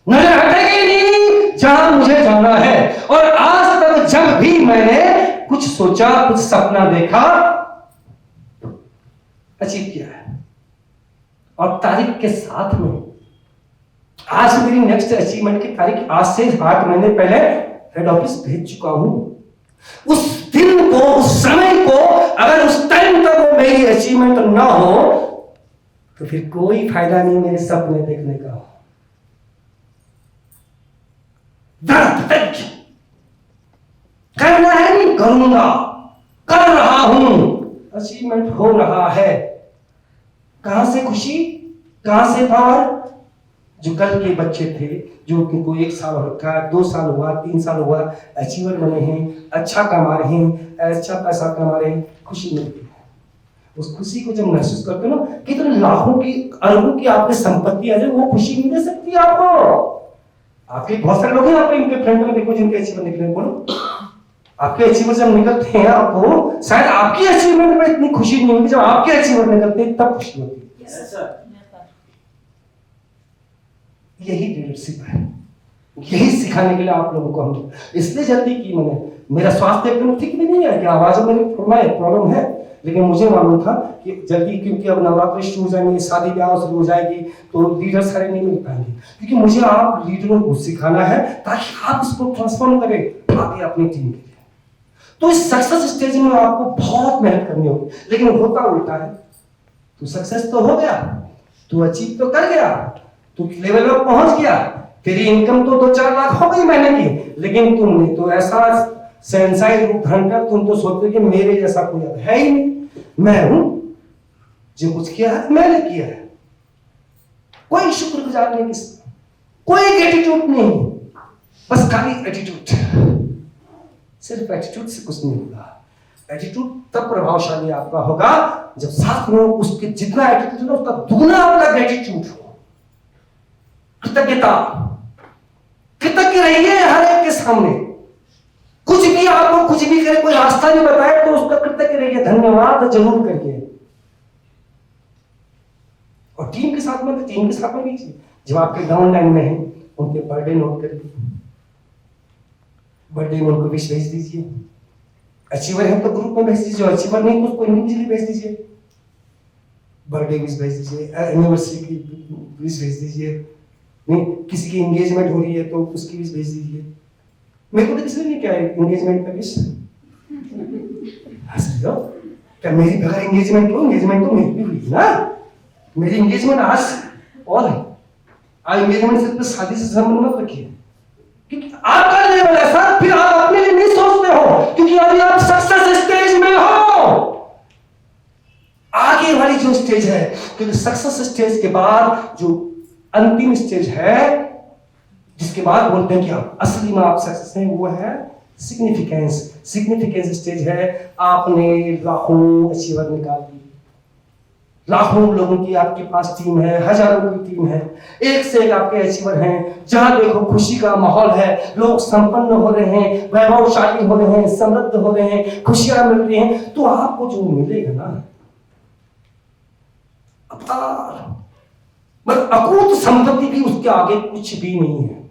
नजर हटेगी नहीं जहां मुझे जाना है। और आज तक जब भी मैंने कुछ सोचा, कुछ सपना देखा, अचीव किया है। और तारीख के साथ में आज मेरी नेक्स्ट अचीवमेंट की तारीख आज से 8 महीने पहले हेड ऑफिस भेज चुका हूं। उस दिन को, उस समय को, अगर उस टाइम तक वो मेरी अचीवमेंट ना हो तो फिर कोई फायदा नहीं मेरे सपने देखने का। करना है, नहीं करूंगा, कर रहा हूं, अचीवमेंट हो रहा है। कहां से खुशी, कहां से पावर? जो कल के बच्चे थे, जो उनको 1 साल रखा, 2 साल हुआ, 3 साल हुआ, अचीवर बने हैं, अच्छा कमा रहे हैं, अच्छा पैसा कमा रहे हैं, खुशी मिलती है। उस खुशी को जब महसूस करते हो ना, कितने लाखों की, अरबों की आपकी संपत्ति आ जाए, वो खुशी नहीं दे सकती आपको। आपके बहुत सारे लोग हैं, आपके इनके फ्रेंड में देखो जिनके अचीवर निकले, बोलो आपके अचीवर जब निकलते हैं आपको, शायद आपकी अचीवमेंट में इतनी खुशी नहीं होगी, जब आपके अचीवर निकलते हैं तब खुशी होती है। yes, यही लीडरशिप है, यही सिखाने के लिए आप लोगों को हम इसलिए जल्दी की। मैंने, मेरा स्वास्थ्य एकदम ठीक भी नहीं है कि आवाज में मेरी प्रॉब्लम है, लेकिन मुझे मालूम था कि जल्दी, क्योंकि अब नवरात्रि शुरू हो जाएंगे, शादी ब्याह शुरू हो जाएगी, तो लीडर सारे नहीं मिल पाएंगे। क्योंकि मुझे आप लीडरों को सिखाना है ताकि आप इसको ट्रांसफॉर्म करें आगे अपनी टीम के लिए। तो इस सक्सेस स्टेज में आपको बहुत मेहनत करनी होगी, लेकिन होता उल्टा है। तू सक्सेस तो हो गया, तू अचीव तो कर गया, तू लेवल में पहुंच गया, तेरी इनकम तो 2-4 लाख हो गई महीने की, लेकिन तुमने तो ऐसा सेंसाइज रूप धारण कर, तुम तो सोचते कि मेरे जैसा कोई है ही नहीं, मैं हूं जो कुछ किया है मैंने किया है। कोई शुक्रगुजार नहीं, किसी कोई एटीट्यूड नहीं, बस खाली एटीट्यूड। सिर्फ एटीट्यूड से कुछ नहीं होगा। एटीट्यूड तब प्रभावशाली आपका होगा जब साथ में उसके जितना एटीट्यूड है उसका दुगना आपका ग्रेटिट्यूड हो। कृतज्ञता, कृतज्ञ रहिए हर एक के सामने। कुछ भी आपको कुछ भी करे, कोई रास्ता नहीं बताए तो उसका कृतज्ञ रहिए, धन्यवाद जरूर करिए। और टीम के साथ में भी जब आपके डाउनलाइन में है उनके बर्थडे नोट करके बर्थडे में उनको विश भेज दीजिए। अचीवर है तो ग्रुप में भेज दीजिए, अचीवर नहीं तो उसको इंडिविजुअली भेज दीजिए। बर्थडे विश भेज दीजिए, एनिवर्सरी की विश भेज दीजिए, नहीं किसी की एंगेजमेंट हो रही है तो उसकी विश भेज दीजिए। मेरे को तो किसी ने नहीं किया एंगेजमेंट का विश। क्या मेरी बगैर एंगेजमेंट तो मेरी भी हुई ना। मेरी एंगेजमेंट आज और है। आज एंगेजमेंट सिर्फ शादी से संबंध मत रखिए, क्योंकि आपका लेवल ऐसा, फिर आप अपने लिए नहीं सोचते हो, क्योंकि अभी आप सक्सेस स्टेज में हो। आगे वाली जो स्टेज है, क्योंकि सक्सेस स्टेज के बाद जो अंतिम स्टेज है, जिसके बाद बोलते हैं कि आप असली में आप सक्सेस हैं, वो है सिग्निफिकेंस। सिग्निफिकेंस स्टेज है, आपने लाखों अचीवर निकाल दी, लाखों लोगों की आपके पास टीम है, हजारों की टीम है, एक से एक आपके अचीवर हैं। जहां देखो खुशी का माहौल है, लोग संपन्न हो रहे हैं, वैभवशाली हो रहे हैं, समृद्ध हो रहे हैं, खुशियां मिल रही हैं, तो आपको जो मिलेगा ना अपार, मतलब अकूत संपत्ति भी उसके आगे कुछ भी नहीं है।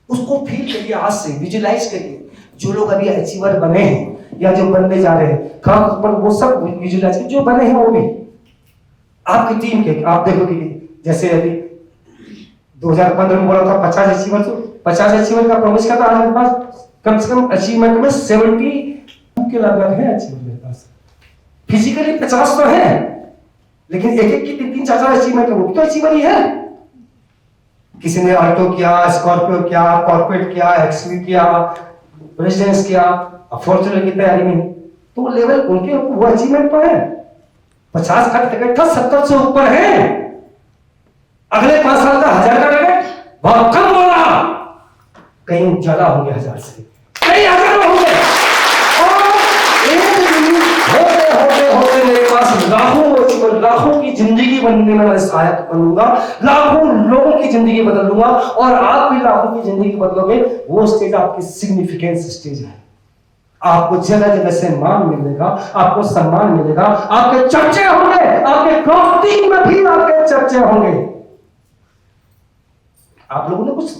उसको फील करिए, आज से विजुलाइज करिए। जो लोग अभी अचीवर बने हैं या जो बनने जा रहे हैं, खास पर वो सब विजुलाइज, जो बने हैं वो भी आपकी टीम के। आप देखोगे जैसे अभी 2015 में बोला था 50 अचीवर, तो 50 अचीवर का प्रॉमिस किया था। आज मेरे पास कम से कम अचीवमेंट में 70 के लगभग है अचीवर मेरे पास। फिजिकली 50 तो है, लेकिन एक की 3-4 अचीवमेंट है, वो भी तो अचीवर ही है। किसी ने ऑल्टो किया, स्कॉर्पियो किया, कॉर्पोरेट किया, एक्सवी किया, रेजिडेंस किया, फॉर्च्यूनर की तैयारी में, तो वो लेवल उनके वो अचीवमेंट तो है। 50 का टारगेट था, 70 से ऊपर है। अगले 5 साल का 1000 का टारगेट बहुत कम बोला, कहीं ज्यादा होंगे 1000 से, कई हजार होंगे। होते मेरे पास लाखों की जिंदगी बनने में मैं सहायक बनूंगा, लाखों लोगों की जिंदगी बदल दूंगा, और आप भी लाखों की जिंदगी बदलोगे। वो स्टेज आपकी सिग्निफिकेंस स्टेज है। आपको जगह जगह से मान मिलेगा, आपको सम्मान मिलेगा, आपके चर्चे होंगे, आपके क्रॉस टीम में भी आपके चर्चे होंगे। आप लोगों ने कुछ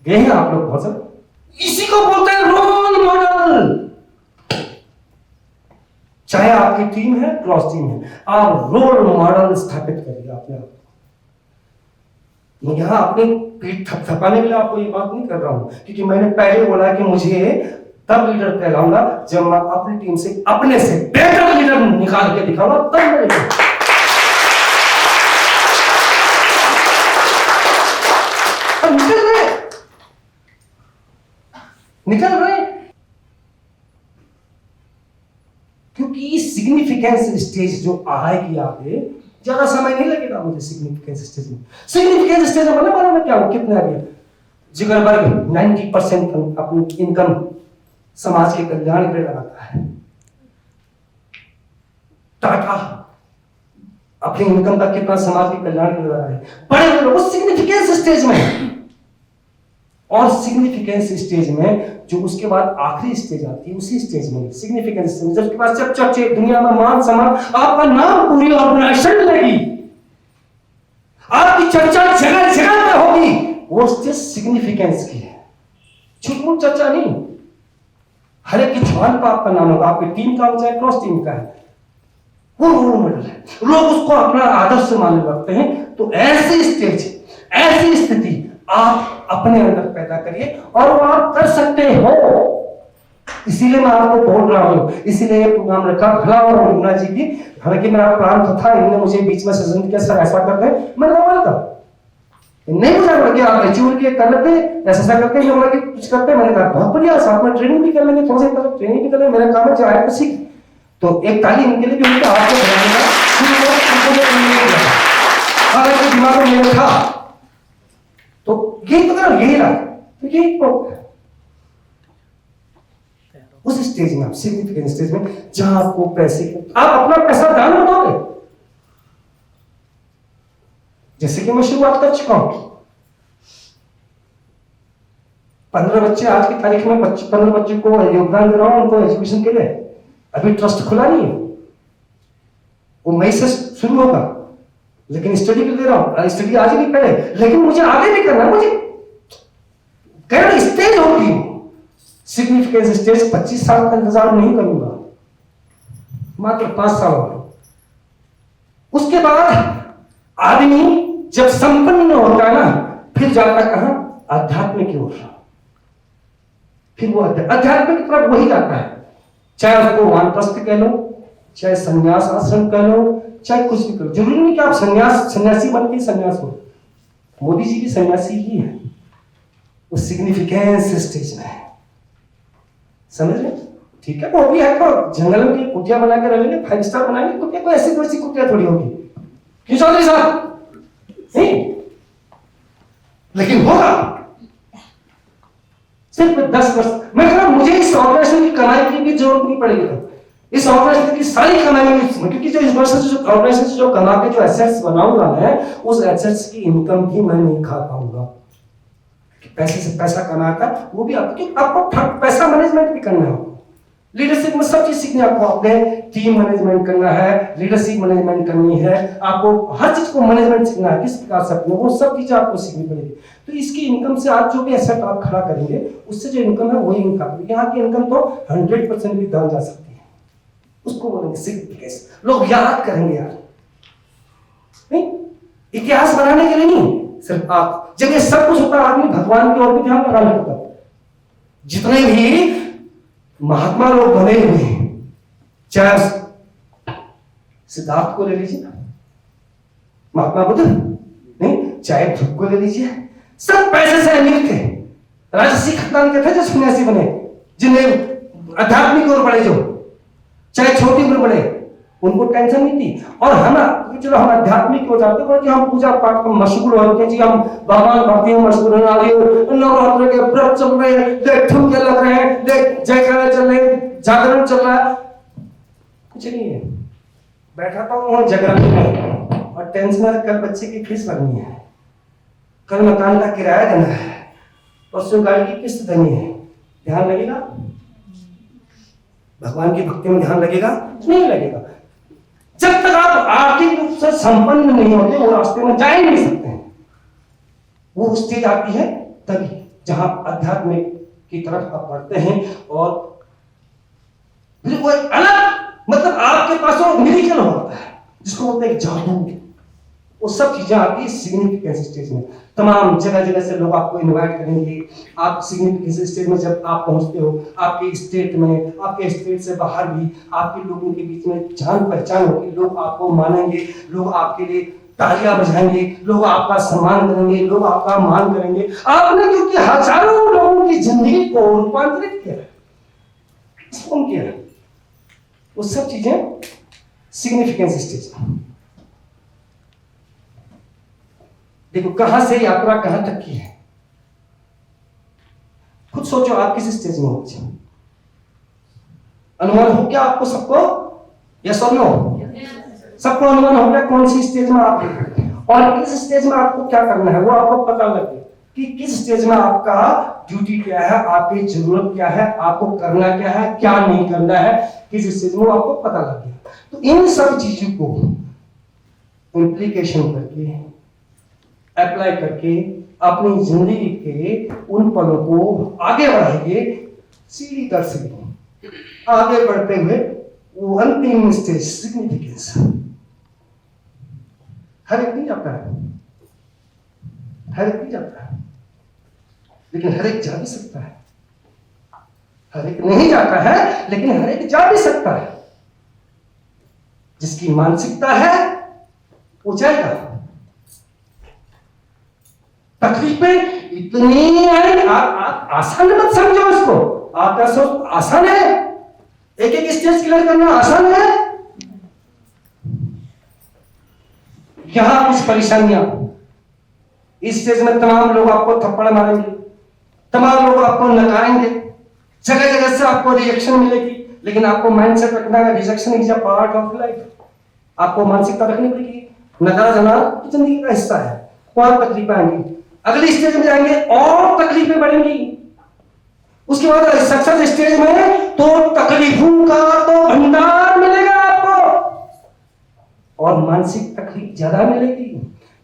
गए हैं, आप लोग बहुत सारे, इसी को बोलते हैं रोल मॉडल। चाहे आपकी टीम है, क्रॉस टीम है, आप रोल मॉडल स्थापित करिए अपने आप को। यहां अपनी पीठ थपथपाने के लिए आपको ये बात नहीं कर रहा हूं, क्योंकि मैंने पहले बोला कि मुझे तब लीडर कहलाऊंगा जब मैं अपनी टीम से, अपने से बेहतर लीडर निकाल के दिखाऊंगा, तब मैं निकल रहे। क्योंकि सिग्निफिकेंस स्टेज जो आएगी आगे, ज्यादा समय नहीं लगेगा मुझे सिग्निफिकेंस स्टेज में। सिग्निफिकेंस स्टेज में मालूम है क्या हो, कितना है? जिगरबर्ग 90% अपनी इनकम समाज के कल्याण के लिए लगाता है। टाटा अपनी इनकम का कितना समाज के कल्याण के लिए लगा है। बड़े लोग सिग्निफिकेंस स्टेज में है। और सिग्निफिकेंस स्टेज में जो उसके बाद आखिरी स्टेज आती है, उसी स्टेज में सिग्निफिकेंस स्टेज, जब उसके बाद सब चर्चे, दुनिया में मान सम्मान, आपका नाम पूरी ऑर्गेनाइजेशन लेगी, आपकी चर्चा जगह जगह पे होगी, वो स्टेज सिग्निफिकेंस की है। छुटमुट चर्चा नहीं, हर एक की जबान पर आपका नाम होगा, आपकी टीम का हो चाहे क्रॉस टीम का है, वो रोल मॉडल है। लोग उसको अपना आदर्श मानने लगते हैं। तो ऐसी स्टेज, ऐसी स्थिति आप अपने अंदर पैदा करिए, और वो आप कर सकते हो। इसीलिए मैं आपको बोल रहा हूं, इसीलिए ये प्रोग्राम रखा भला और मुन्ना जी की। हालांकि मेरा प्लान तो था, इन्होंने मुझे बीच में सजेशन किया सर ऐसा करते हैं, मैंने बोला था नहीं, मुझे लगा कि आप अचीव के कर लेते, ऐसा करते हैं, बोला कि कुछ करते हैं। मैंने कहा बहुत बढ़िया, साथ में ट्रेनिंग भी कर लेंगे, थोड़ा सा ट्रेनिंग भी कर लेंगे, मेरा काम है चाहे तो सीख। तो एक ताली इनके लिए भी उनके हाथ में बनाने का हालांकि दिमाग में मेरा था, तो यही पकड़ा यही रहा, तो यही उस स्टेज में, सिग्निफिकेंट स्टेज में, जहां आपको पैसे, आप अपना पैसा दान में दोगे। जैसे कि मैं शुरुआत कर चुका हूं, 15 बच्चे आज की तारीख में 15 बच्चों को योगदान दे रहा हूं उनको एजुकेशन के लिए। अभी ट्रस्ट खुला नहीं है, वो मई से शुरू होगा, लेकिन स्टडी के लिए दे रहा हूं। स्टडी आज ही नहीं करे, लेकिन मुझे आगे भी करना है। मुझे कहना स्टेज होगी, सिग्निफिकेंस स्टेज 25 साल का इंतजार नहीं करूंगा, मात्र 5 साल में। उसके बाद आदमी जब संपन्न होता है ना, फिर जाता कहां? आध्यात्म की ओर। फिर वो अध्यात्म की तरफ वही जाता है, चाहे उसको वानप्रस्थ कह लो, चाहे संन्यास आश्रम कह लो, चाहे कुछ भी करो। जरूरी नहीं कि आप सन्यासी बन के संन्यास हो। मोदी जी भी सन्यासी ही है, वो सिग्निफिकेंस स्टेज में है, समझ रहे? ठीक है, वो भी है तो जंगल में कुटिया बना के रहेंगे, 5 स्टार बनाएंगे कुटिया, कोई ऐसी कोई कुटिया थोड़ी होगी। क्यों चौधरी साहब? नहीं, लेकिन होगा सिर्फ 10 वर्ष। मैं कह रहा हूं मुझे इस ऑर्गेनाइजेशन की कमाई की भी जरूरत नहीं पड़ेगी। इस ऑर्गेनाइजेशन की सारी कमाई में, क्योंकि जो इस वर्ष जो ऑर्गेनाइजेशन जो कमा के जो एसेट्स बनाऊंगा मैं, उस एसेट्स की इनकम भी मैं नहीं खा पाऊंगा। पैसे से पैसा कमाकर वो भी आपको पैसा मैनेजमेंट भी करना है। लीडरशिप में सब चीज सीखनी है आपको। अपने टीम मैनेजमेंट करना है, लीडरशिप मैनेजमेंट करनी है, आपको हर चीज को मैनेजमेंट सीखना है, किस प्रकार से अपने, वो सब चीजें आपको सीखनी पड़ेगी। तो इसकी इनकम से आप जो भी एसेट आप खड़ा करेंगे, उससे जो इनकम है वही इनकम। यहाँ की इनकम तो 100% भी दान जा सकती है, उसको बोलेंगे सिग्निफिकेंस। लोग याद करेंगे यार, नहीं इतिहास बनाने के लिए नहीं, सिर्फ आप जब ये सब कुछ होता है, आदमी भगवान की ओर भी ध्यान लगाने लगता है। जितने भी महात्मा लोग बने हुए हैं, चाहे सिद्धार्थ को ले लीजिए, महात्मा बुद्ध, नहीं, चाहे ध्रुव को ले लीजिए, सब पैसे से अमीर थे, राजसी खानदान के थे जो सन्यासी बने, जिन्हें आध्यात्मिक ओर बढ़े, जो चाहे छोटी उम्र बढ़े, उनको टेंशन नहीं थी। और हम चलो हम आध्यात्मिक हो जाते हैं कि हम पूजा पाठ में मशगूल होते हैं जी, हम भगवान भक्ति में मशगूल होने वाले, नवरात्र के व्रत चल रहे हैं, देख ठुमके लग रहे हैं, देख जयकारा चल रहे हैं, जागरण चल रहा है, कुछ नहीं है। बैठा था वहां जागरण में और टेंशन है, कल बच्चे की फीस भरनी है, कल मकान का किराया देना है, परसों गाड़ी की किस्त देनी है। ध्यान लगेगा? भगवान की भक्ति में ध्यान लगेगा? नहीं लगेगा। जब तक आप आर्थिक रूप से संपन्न नहीं होते, वो रास्ते में जा ही नहीं सकते हैं। वो स्टेज आती है तभी जहां अध्यात्म की तरफ आप बढ़ते हैं, और फिर वो अलग, मतलब आपके पास वो मिरेकल होता है जिसको बोलते हैं जादू। वो सब चीजें आती है सिग्निफिकेंस स्टेज में। तमाम जगह जगह से लोग आपको इनवाइट करेंगे। आप सिग्निफिकेंस स्टेज में जब आप पहुंचते हो, आपके स्टेट में, आपके स्टेट से बाहर भी आपके लोगों के बीच में जान पहचान होगी, लोग आपको मानेंगे, लोग आपके लिए तालियां बजाएंगे, लोग आपका सम्मान करेंगे, लोग आपका मान करेंगे। आपने क्योंकि हजारों लोगों की जिंदगी को रूपांतरित किया, ट्रांसफॉर्म किया, वो सब चीजें सिग्निफिकेंस स्टेज में। देखो कहां से यात्रा कहां तक की है, खुद सोचो आप किस स्टेज में हो। अनुमान हो क्या आपको सबको? यस और नो? सबको अनुमान हो गया कौन सी स्टेज में आप हैं और किस स्टेज में आपको क्या करना है, वो आपको पता लगे कि किस स्टेज में आपका ड्यूटी क्या है, आपकी जरूरत क्या है, आपको करना क्या है, क्या नहीं करना है, किस स्टेज में आपको पता लग गया। तो इन सब चीजों को इम्प्लीकेशन करके, अप्लाई करके अपनी जिंदगी के उन पलों को आगे बढ़ाएंगे, सीढ़ी दर सीढ़ी आगे बढ़ते हुए वो अंतिम स्टेज सिग्निफिकेंस। हर एक नहीं जाता है, हर एक नहीं जाता है, लेकिन हर एक जा भी सकता है। हर एक नहीं जाता है, लेकिन हर एक जा भी सकता है। जिसकी मानसिकता है वो जाएगा। तकलीफें इतनी है, आप आसान मत समझो इसको। आपका सोच आसान है, एक एक स्टेज क्लियर करना आसान है? यहां कुछ परेशानियां, इस स्टेज में तमाम लोग आपको थप्पड़ मारेंगे, तमाम लोग आपको नकारेंगे, जगह जगह से आपको रिएक्शन मिलेगी, लेकिन आपको माइंडसेट रखना है rejection is a part of life. आपको मानसिकता रखनी पड़ेगी, नकारा जाना जिंदगी का हिस्सा है। और तकलीफें आएंगी, अगली स्टेज में जाएंगे और तकलीफें बढ़ेंगी, उसके बाद सक्सेस स्टेज में तो तकलीफों का तो भंडार मिलेगा आपको, और मानसिक तकलीफ ज्यादा मिलेगी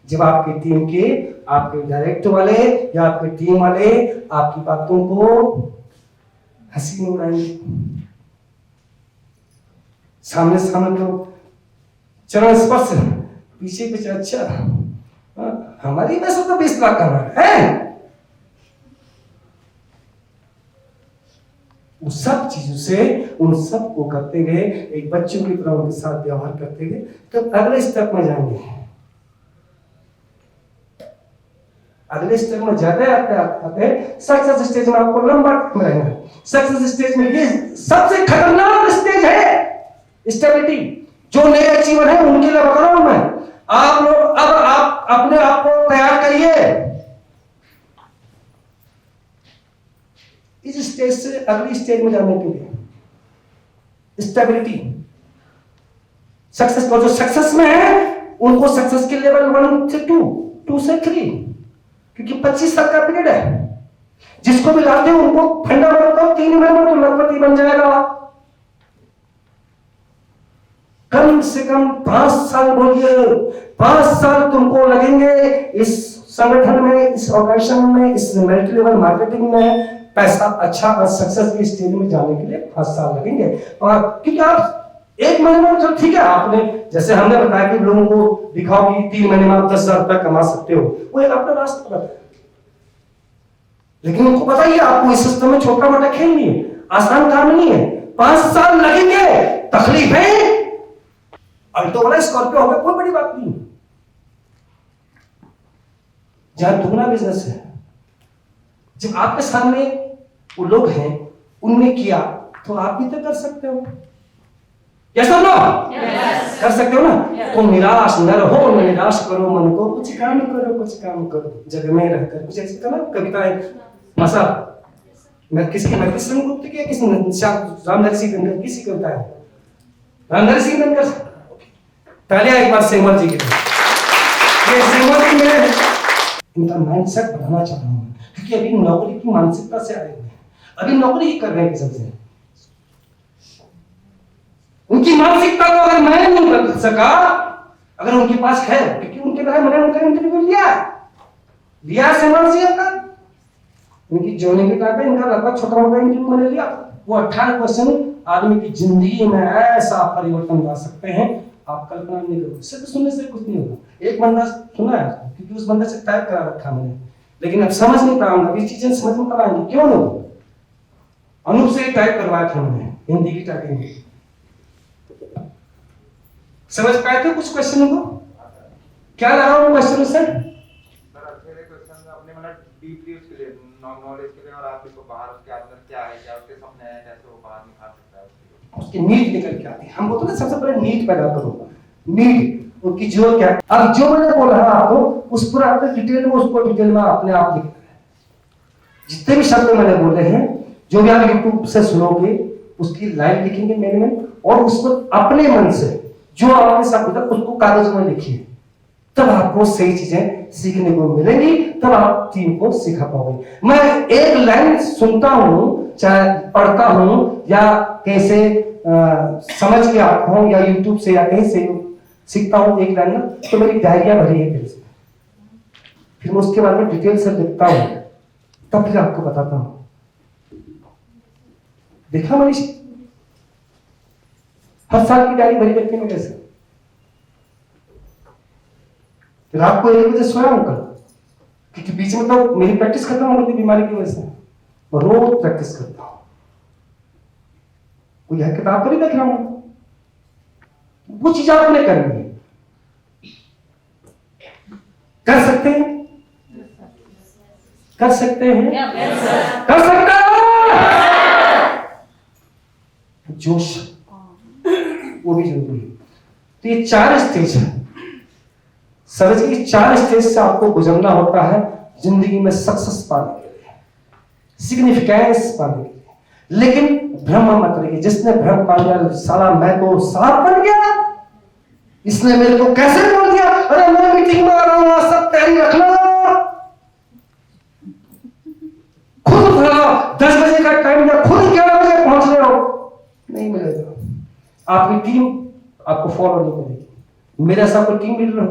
जब आपकी टीम के, आपके डायरेक्टर वाले या आपके टीम वाले आपकी बातों को हंसी में उड़ाएंगे। सामने सामने तो चरण स्पर्श, पीछे पीछे अच्छा हमारी पैसे तो 20 लाख कमा है। उन सब चीजों से उन सब को करते गए, एक बच्चों की तरह उनके साथ व्यवहार करते गए, तो अगले स्टेप में जाएंगे। अगले स्टेप में जाते आते सक्सेस स्टेज में आपको लंबा में रहना है। सक्सेस स्टेज में ये सबसे खतरनाक स्टेज है स्टेबिलिटी। जो नए अचीवर है उनके लिए बता रहा हूं मैं। आप लोग अब आप अपने आप को तैयार करिए इस स्टेज से अगली स्टेज में जाने के लिए। स्टेबिलिटी सक्सेस को, जो सक्सेस में है उनको सक्सेस के लेवल 1 से 2 से 3, क्योंकि 25 साल का पीरियड है। जिसको भी लाते हैं उनको फंडामेंटल को 3 महीने में तो लखपति बन जाएगा। कम से कम 5 साल बोलिए, 5 साल तुमको लगेंगे इस संगठन में, इस ऑर्गेनाइजेशन में, इस मल्टी लेवल मार्केटिंग में पैसा अच्छा और सक्सेस की स्टेज में जाने के लिए 5 साल लगेंगे। और क्योंकि आप 1 महीने में तो ठीक है, आपने जैसे हमने बताया कि लोगों को दिखाओ कि 3 महीने में आप 10,000 रुपया कमा सकते हो, वो एक अपना रास्ता बताया, लेकिन उनको बताइए आपको इस सिस्टम में छोटा मोटा खेल नहीं है, आसान काम नहीं है। 5 साल लगेंगे, तकलीफें, अल्टो वाला स्कॉर्पियो होगा, कोई बड़ी बात नहीं। जहां दुगना बिजनेस है, जब आपके सामने वो लोग हैं उनने किया तो आप भी तो कर सकते हो। यस और नो? कर सकते हो ना? तो निराश न रहो, निराश करो मन को, कुछ काम करो जग में रहकर। कुछ ऐसी था ना कविता है, मसा मैं किसकी गुप्त की किसी रामनर सिंह किसी कविता है, रामनर सिंह धनकर। पहले एक बार सेमल जी की, ये सेमल जी में इनका माइंडसेट बनाना चाह रहा हूं, क्योंकि अभी नौकरी की मानसिकता से आए हुए हैं, अभी नौकरी ही कर रहे हैं किस्म से। उनकी मानसिकता को अगर मैं नहीं बदल सका, अगर उनके पास है, क्योंकि उनके द्वारा मैंने उनका इंटरव्यू लिया सेमल जी का, उनकी जोने के टाइम पे इनका लगभग छोटा मोटा इंटरव्यू मैंने लिया। वो 18 क्वेश्चन आदमी की जिंदगी में ऐसा परिवर्तन ला सकते हैं, आप कल्पना नहीं करोगे। सिर्फ सुनने से कुछ नहीं होगा। एक बंदा सुना है, क्योंकि उस बंदे से टाइप करा रखा मैंने, लेकिन अब समझ नहीं पाऊंगा, ये चीजें समझ में कब आएंगी, क्यों नहीं? अनूप से टाइप करवाया था मैंने, हिंदी की टाइपिंग। समझ पाए थे कुछ क्वेश्चन को? क्या लगा वो क्वेश्चन से? डीपली उसके लिए नॉलेज के लिए, और आप इसको बाहर उसके अंदर क्या है, क्या उसके सपने हैं, कैसे वो बाहर निकाल सकता है, उसकी नीड निकल के आती है। हम बोलते हैं ना सबसे पहले नीड पैदा करो, नीड उनकी जो क्या। अब जो मैंने बोला है आपको उस पूरा आपने डिटेल में, उसको डिटेल में अपने आप लिखना है। जितने भी शब्द मैंने बोले हैं, जो भी आप यूट्यूब से सुनोगे उसकी लाइन लिखेंगे मेरे में, और उसको अपने मन से जो आपके साथ होता उसको कागज में लिखिए, तब आपको सही चीजें सीखने को मिलेंगी, तब आप टीम को सिखा पाओगे। मैं एक लाइन सुनता हूं, चाहे पढ़ता हूं या कैसे समझ के आता हूं, या यूट्यूब से या कहीं से सीखता हूं एक लाइन ना, तो मेरी डायरिया भरी है फिर मैं उसके बारे में डिटेल से लिखता हूं, तब फिर आपको बताता हूं। देखा मनीष, हर साल की डायरी भरी रखते मेरे से। रात को 1 बजे सोया हूं कल, क्योंकि बीच में तो मेरी प्रैक्टिस खत्म हो गई बीमारी की वजह से। मैं रोज प्रैक्टिस करता हूं, कोई है किताब पर ही देख रहा हूं, वो चीज आपने करनी है। कर सकते हैं, कर सकते हैं, कर सकते हैं। जोश वो भी जरूरी है। तो ये 4 स्टेज है, समझ के 4 स्टेज से आपको गुजरना होता है जिंदगी में सक्सेस पाने के लिए, सिग्निफिकेंस पाने के लिए। लेकिन भ्रम मत करिए, जिसने भ्रम पा लिया साला मैं तो सांप बन गया, इसने मेरे को कैसे बोल दिया, अरे मैं मीटिंग में आ रहा हूं, सब तैयारी रखना, खुद बुलाओ 10 बजे का टाइम या खुद 11 बजे पहुंच रहे हो, नहीं मिलेगा। आपकी टीम आपको फॉलो नहीं करेगी। मेरा सा कोई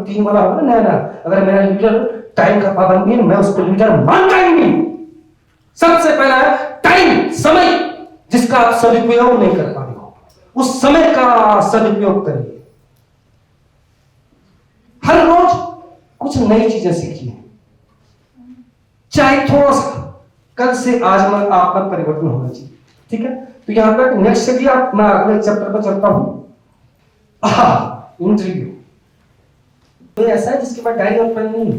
टीम वाला होगा ना, नया, अगर मेरा लीडर टाइम का पाबंदी है, मैं उसको लीडर मानता ही नहीं। सबसे पहला है टाइम, समय, जिसका आप सदुपयोग नहीं कर पा रहे हो, उस समय का सदुपयोग करिए। हर रोज कुछ नई चीजें सीखिए, चाहे थोड़ा सा, कल से आज में आपका परिवर्तन होना चाहिए। ठीक है, तो यहां पर नेक्स्ट से भी आप, मैं अगले चैप्टर पर चलता हूं। इंटरव्यू तो ऐसा है जिसके पास डायरी और पेन नहीं है,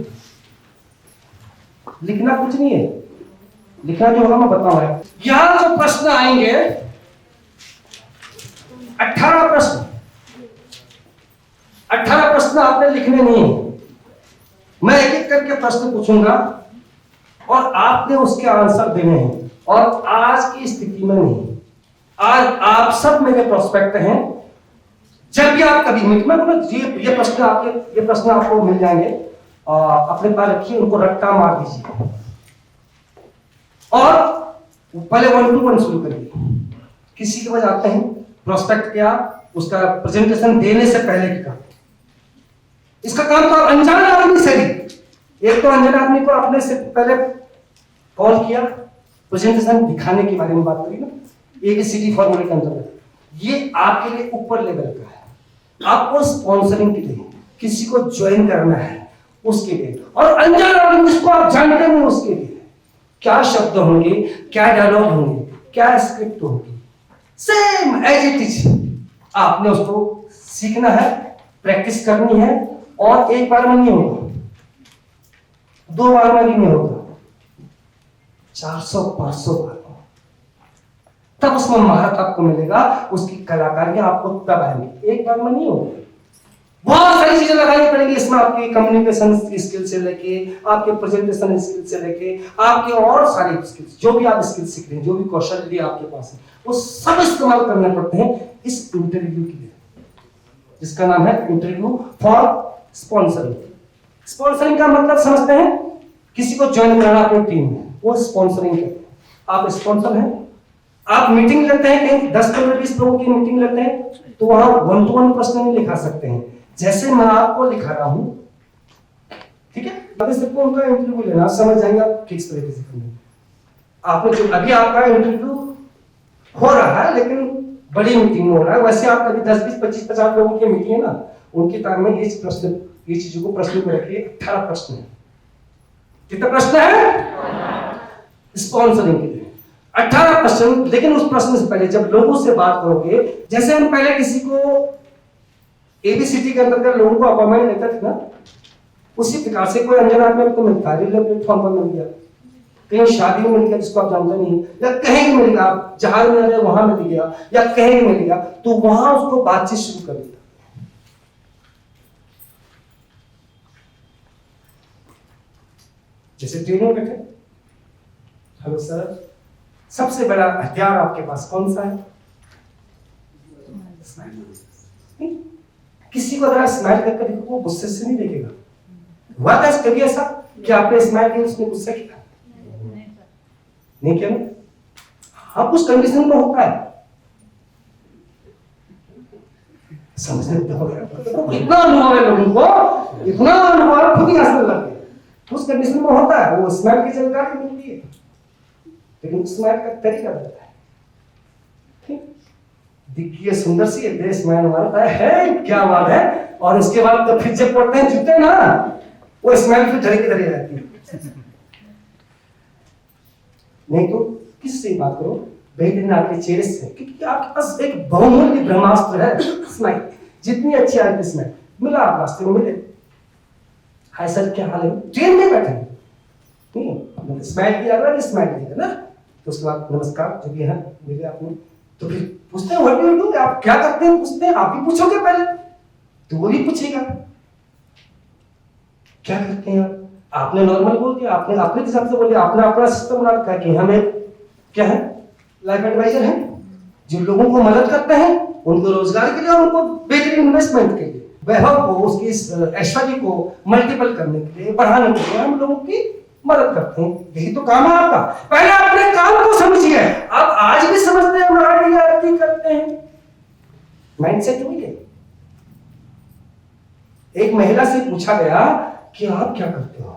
लिखना कुछ नहीं है, लिखना जो होगा मैं बताऊंगा। यहां जो प्रश्न आएंगे 18 प्रश्न, 18 प्रश्न आपने लिखने नहीं है, मैं एक एक करके प्रश्न पूछूंगा और आपने उसके आंसर देने हैं। और आज की स्थिति में नहीं, आज आप सब मेरे प्रोस्पेक्ट हैं। जब भी आप कभी मीट में ये प्रश्न आपको मिल जाएंगे, अपने पास रखिए, उनको रट्टा मार दीजिए और पहले 1 to 1 शुरू करिए। किसी के पास आते हैं प्रोस्पेक्ट क्या, उसका प्रेजेंटेशन देने से पहले क्या, इसका काम तो आप अनजान आदमी से भी, एक तो अनजान आदमी को आपने से पहले कॉल किया, प्रेजेंटेशन दिखाने के बारे में बात करी ना, ABCD फॉर्मूले के अंतर्गत, ये आपके लिए ऊपर लेवल का है। आपको स्पॉन्सरिंग के लिए किसी को ज्वाइन करना है उसके लिए, और अनजान आदमी जिसको आप जानते नहीं उसके लिए क्या शब्द होंगे, क्या डायलॉग होंगे, क्या स्क्रिप्ट होगी, सेम एज इट इज आपने उसको सीखना है, प्रैक्टिस करनी है। और एक बार में नहीं होगा, 2 बार में नहीं होगा, 400-500 बार, तब उसमें महारत आपको मिलेगा, उसकी कलाकारियां आपको तब आएंगी, एक बार में नहीं होगा। बहुत सारी चीजें लगानी पड़ेगी इसमें, आपकी कम्युनिकेशन स्किल से लेके, आपके प्रेजेंटेशन स्किल से लेके, आपके और सारी स्किल्स, जो भी आप स्किल सीख रहे हैं, जो भी कौशल भी आपके पास है, वो सब इस्तेमाल करने पड़ते हैं इस इंटरव्यू के लिए, जिसका नाम है इंटरव्यू फॉर स्पॉन्सरिंग। स्पॉन्सरिंग का मतलब समझते हैं, किसी को ज्वाइन कराना अपनी टीम में, वो स्पॉन्सरिंग है। आप स्पॉन्सर हैं, आप मीटिंग लेते हैं कहीं 10-15-20 लोगों की मीटिंग लेते हैं, तो वहां 1 to 1 प्रश्न नहीं लिखा सकते हैं, जैसे मैं आपको लिखा रहा हूं। ठीक है, अभी सबको उनका इंटरव्यू लेना, समझ जाएंगे आप किस तरीके से करना है। आपने जो अभी आपका इंटरव्यू हो रहा है, लेकिन बड़ी मीटिंग में हो रहा है, वैसे आप कभी 10-20-25-50 लोगों की मीटिंग है ना, उनकी टाइम में ये चीजों को प्रश्न में रखिए। 18 प्रश्न है, कितने प्रश्न है स्पॉन्सरिंग के लिए? 18 प्रश्न। लेकिन उस प्रश्न से पहले जब लोगों से बात करोगे, जैसे हम पहले किसी को ABCD के अंतर्गत लोगों को अपॉइंटमेंट लेते थे ना, उसी प्रकार से कोई अनजान आदमी आपको मिलता है, रेलवे प्लेटफॉर्म पर मिल गया, कहीं शादी में मिल गया जिसको आप जानते नहीं, या कहीं मिल गया, आप जहाज में आ रहे वहां मिल गया, या कहीं मिल गया, तो वहां उसको बातचीत शुरू कर देता। जैसे ट्रेनों में बैठे, हेलो सर, सबसे बड़ा हथियार आपके पास कौन सा है? स्माइल। किसी को अगर आप स्माइल करके देखो, वो गुस्से से नहीं देखेगा। हुआ था कभी ऐसा कि आपने स्माइल किया, उसने गुस्सा किया? नहीं किया ना? हाँ, कुछ कंडीशन में होता है, समझने इतना अनुभव है लोगों को, इतना अनुभव है, खुद ही हंसने लग गए। उस कंडीशन में होता है, वो स्माइल की जानकारी मिलती है, लेकिन स्माइल का तरीका रहता है। ठीक, दिखिए सुंदर सी है, स्माइल मारता है, क्या बात है, और उसके बाद तो फिर जब पड़ते हैं जूते ना, वो स्माइल फिर धरे की धरे रहती है। नहीं तो किससे बात करो, बेहतरीन आपके चेहरे से, क्योंकि आपके पास एक बहुमूल्य ब्रह्मास्त्र है स्माइल। जितनी अच्छी आपकी स्माइल, मिला आप रास्ते में मिले, हाय सर क्या हाल है, ट्रेन में बैठे, नहीं स्माइल किया, अगर स्माइल किया ना, तो उसके बाद नमस्कार जो भी है मिले आपने, तो फिर पूछते हैं व्हाट डू यू डू, आप क्या करते हैं, पूछते हैं, आप भी पूछोगे पहले तो वो भी पूछेगा क्या करते हैं आप। आपने नॉर्मल बोल दिया, आपने अपने हिसाब से बोल दिया, आपने अपना सिस्टम बना रखा है कि हमें क्या है, लाइफ एडवाइजर है जो लोगों को मदद करते हैं, उनको रोजगार के लिए और उनको बेहतरीन इन्वेस्टमेंट के लिए, वैभव को, उसकी ऐश्वर्य को मल्टीपल करने के लिए, बढ़ाने के लिए हम लोगों की मदद करते हैं। यही तो काम है आपका। पहले अपने काम को समझिए। आप आज भी समझते हैं हम करते हैं, माइंडसेट हुई है। एक महिला से पूछा गया कि आप क्या करते हो,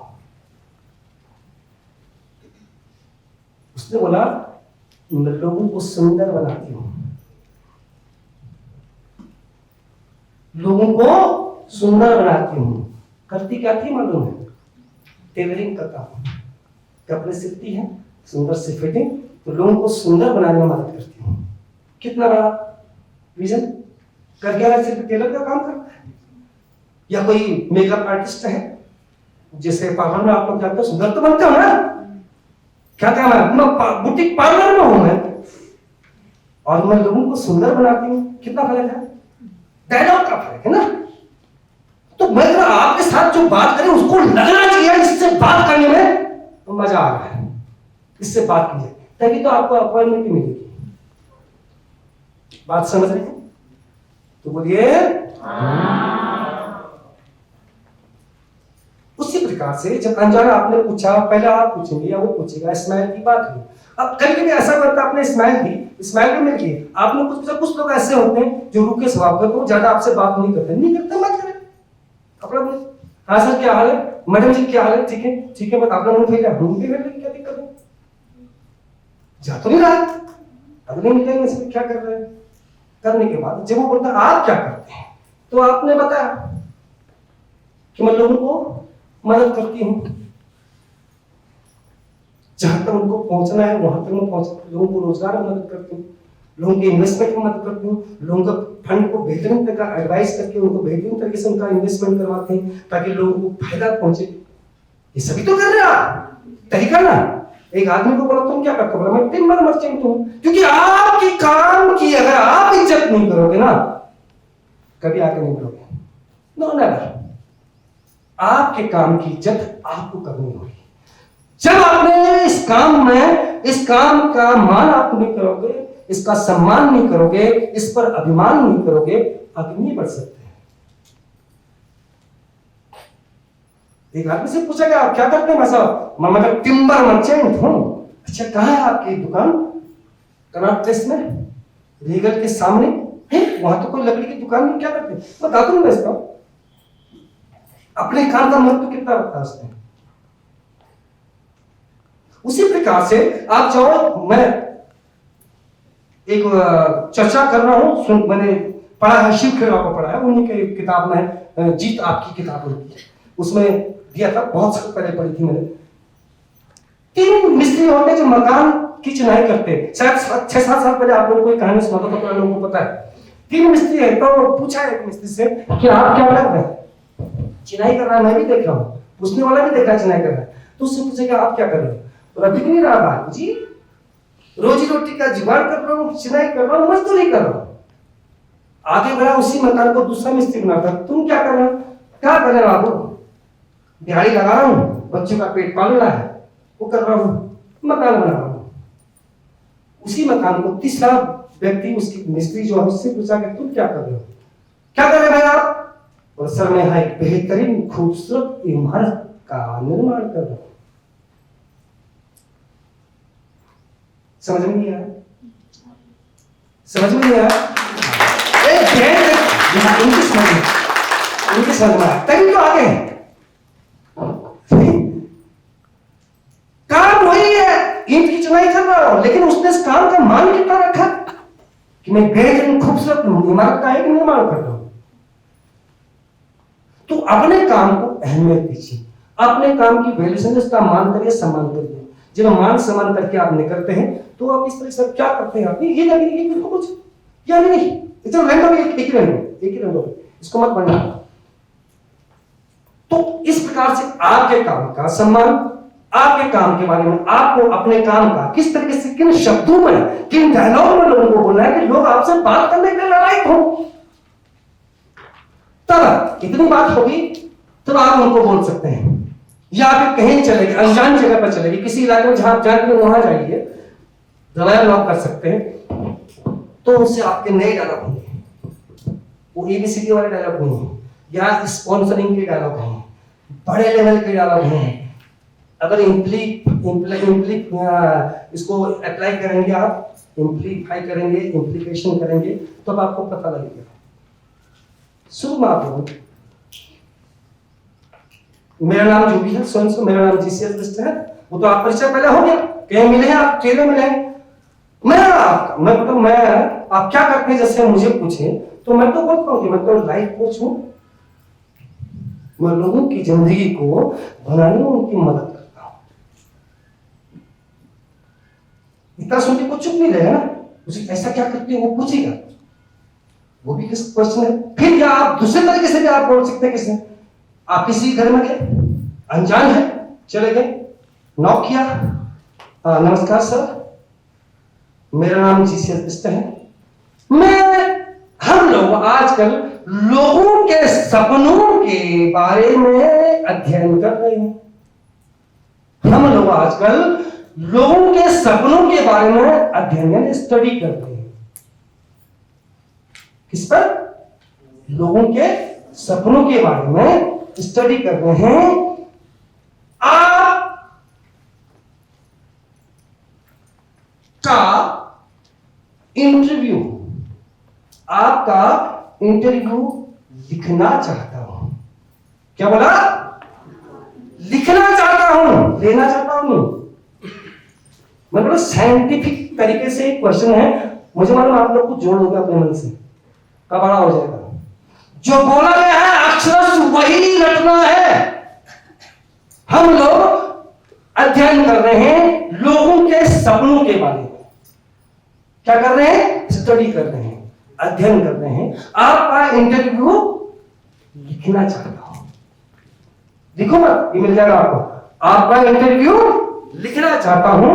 उसने बोला मैं लोगों को सुंदर बनाती हूं। लोगों को सुंदर बनाती हूं। करती क्या थी मालूम है? टेलरिंग का काम, कपड़े सिलती है सुंदर से फिटिंग, तो लोगों को सुंदर बनाने में मदद करती हूँ। कितना बड़ा विजन। कर क्या सिर्फ टेलर का काम करता है, या कोई मेकअप आर्टिस्ट है, जैसे पार्लर में आप लोग जाते हो सुंदर तो बनते हो ना, क्या काम है, मैं बुटीक पार्लर में हूं मैं, और मैं लोगों को सुंदर बनाती हूँ। कितना फर्क है, डायलॉग का फर्क है ना। तो मैं आपके साथ जो बात करें उसको लगना चाहिए इससे बात करने में तो मजा आ रहा है, इससे बात कीजिए, तभी तो आपको अपॉइंटमेंट मिलेगी। बात समझ रहे हैं तो बोलिए। उसी प्रकार से जब अनजाना आपने पूछा, पहले आप पूछेंगे या वो पूछेगा, स्माइल की बात हुई। अब कभी कभी ऐसा करता, आपने स्माइल दी, स्माइल भी मिल गई, आपने कुछ लोग ऐसे होते हैं जो रुके स्वभाव के, तो ज्यादा आपसे बात नहीं करते, मत करें, अपना बोले हाँ सर क्या हाल है, मैडम जी क्या हाल है, ठीक है बट आपने मुंह फेर क्या दिक्कत है, जा तो नहीं रहा, अगले मीटिंग में क्या कर रहे हैं। करने के बाद जब वो बोलता आप क्या करते हैं, तो आपने बताया कि मैं लोगों को मदद करती हूं, जहां तक उनको पहुंचना है वहां तक मैं पहुंचता हूं, लोगों को रोजगार में मदद करती हूँ, लोगों के इन्वेस्टमेंट में मदद करती हूँ, लोगों का फंड को बेहतरीन तरीके का एडवाइस करके उनको बेहतरीन तरीके से उनका इन्वेस्टमेंट करवाते हैं ताकि लोगों को फायदा पहुंचे। ये सभी तो कर रहे हैं आप, तरीका ना। एक आदमी को बोला तुम क्या करते हो, मैं टिम्बर मर्चेंट हूं, क्योंकि आपके काम की अगर आप इज्जत नहीं करोगे ना, कभी आगे नहीं बढ़ोगे, नो नेवर। आपके काम की इज्जत आपको करनी होगी। जब आपने इस काम में, इस काम का मान आप नहीं करोगे, इसका सम्मान नहीं करोगे, इस पर अभिमान नहीं करोगे, आगे नहीं बढ़ सकते। एक आदमी से पूछा गया आप क्या करते हैं, मैं साहब मतलब टिम्बर मर्चेंट हूं। अच्छा कहाँ है आपकी दुकान? कनॉट प्लेस में, रीगल के सामने है, वहां तो कोई लकड़ी की दुकान नहीं, क्या करते हैं? मैं धातु में बेचता हूं। अपने काम का महत्व कितना रखता है उसने। उसी प्रकार से आप जाओ, मैं एक चर्चा कर रहा हूं, मैंने पढ़ा है, शिव खेड़ा को पढ़ा है, उन्हीं के किताब में जीत आपकी किताब होती है, उसमें दिया था, बहुत साल पहले पढ़ी थी मैंने। 3 मिस्त्री होते जो मकान की चिनाई करते, शायद 6-7 साल पहले आप लोगों को कहानी सुना था, तो लोगों को पता है। 3 मिस्त्री है, तो पूछा एक मिस्त्री से कि आप क्या कर रहे हैं? चिनाई कर रहा है, मैं भी देख रहा हूँ, पूछने वाला भी देख रहा है चिनाई कर रहा है, तो उससे पूछेगा आप क्या कर रहे हो? तो दिख नहीं रहा बात जी, रोजी रोटी का जुगाड़ कर रहा हूँ, चिनाई कर रहा हूँ, मजदूरी कर रहा हूँ। आगे बढ़ा, उसी मकान को दूसरा मिस्त्री बनाता, तुम क्या कर रहे हो? क्या कर रहे हो बाबू? दिहाड़ी लगा रहा हूँ, बच्चों का पेट पालना है, वो कर रहा हूँ, मकान बना रहा हूँ। उसी मकान को तीसरा व्यक्ति, उसकी मिस्त्री जो है, उससे पूछा कि तुम क्या कर रहे हो? क्या कर रहे भाई आप? और सर मैं यहाँ एक बेहतरीन खूबसूरत इमारत का निर्माण कर रहा हूँ। समझ में नहीं आया? समझ में नहीं आया? उनकी समझ में आया, तभी तो आगे हैं। काम वही है, ईंट की चुनाई कर रहा हूं, लेकिन उसने इस काम का मान कितना रखा कि मैं बेहतरीन खूबसूरत इमारत का एक निर्माण कर रहा हूं। तो अपने काम को अहमियत दीजिए, अपने काम की वैल्यूएशन, उसका मान करिए, सम्मान करिए। जब मान सम्मान करके आप निकलते हैं तो आप इस तरह से क्या करते हैं, आप ये लगेगी कि कुछ या नहीं, इतना रैंडम एक ही रैंडम, इसको मत पढ़ना। तो इस प्रकार से आपके काम का सम्मान आपके काम के बारे में, आपको अपने काम का किस तरीके से, किन शब्दों में, किन डायलॉग में लोगों को बोलना है कि लोग आपसे बात करने के लिए लायक हो। तब इतनी बात होगी तब आप उनको बोल सकते हैं। या फिर कहीं चले गए, अनजान जगह पर चले गए, किसी इलाके में जहां आप जानते हैं वहां जाइए, दवाया लॉक कर सकते हैं, तो उससे आपके नए डायलॉग होंगे। वो एबीसीडी वाले डायलॉग नहीं है, या स्पॉन्सरिंग के डायलॉग हैं, बड़े लेवल के डायलॉग हैं। अगर इसको अप्लाई करेंगे, आप इम्प्लीफाई करेंगे, इम्प्लीकेशन करेंगे, तब आपको पता लगेगा। शुरू में आप बोलो, मेरा नाम जो भी है स्वयं, मेरा नाम जीसीएस बिष्ट है। वो तो आप परिचय पहले हो गया, कहीं मिले हैं आप, ट्रेन में मिले हैं। मैं आप क्या करते हैं, जैसे मुझे पूछे तो मैं तो बोलता हूँ कि मैं तो लाइफ कोच हूँ। मैं लोगों की जिंदगी को बनाने में उनकी मदद करता हूँ। इतना सुन के कुछ चुप नहीं रहेगा ना, उसे ऐसा क्या करते हो वो पूछेगा, वो भी किस क्वेश्चन है। फिर या आप दूसरे तरीके से भी आप बोल सकते हैं, किसने, आप किसी घर में गए, अनजान है, चले गए, नॉक किया, नमस्कार सर, मेरा नाम जीसीएस बिष्ट है। हम लोग आजकल लोगों के सपनों के बारे में अध्ययन कर रहे हैं। हम लोग आजकल लोगों के सपनों के बारे में अध्ययन यानी स्टडी कर रहे हैं। किस पर? लोगों के सपनों के बारे में स्टडी कर रहे हैं। आपका इंटरव्यू लिखना चाहता हूं। क्या बोला? लिखना चाहता हूं, लेना चाहता हूं। मतलब साइंटिफिक तरीके से एक क्वेश्चन है, मुझे मालूम आप लोग कुछ जोड़ दोगे अपने मन से, कब बड़ा हो जाएगा। जो बोला गया है अक्षरश वही रटना है। हम लोग अध्ययन कर रहे हैं लोगों के सपनों के बारे में। क्या कर रहे हैं? स्टडी कर रहे हैं, अध्ययन कर रहे हैं। आपका इंटरव्यू लिखना चाहता हूं, लिखो मत, ये मिल जाएगा आपको। आपका इंटरव्यू लिखना चाहता हूं,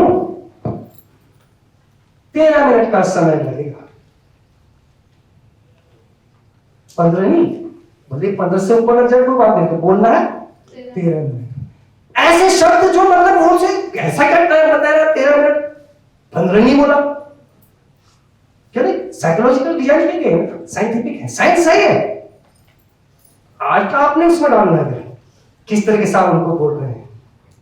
13 मिनट का समय लगेगा। 15 नहीं, भले 15 से ऊपर लग जाए कोई बात नहीं, तो बोलना है 13 मिनट। ऐसे शब्द जो मतलब उनसे ऐसा क्या टाइम बताया 13 मिनट, 15 नहीं बोला। क्या नहीं, साइकोलॉजिकल डिजाइन नहीं है, साइंटिफिक है, साइंस सही है। आज का आपने उसमें डालना है किस तरीके से आप उनको बोल रहे हैं,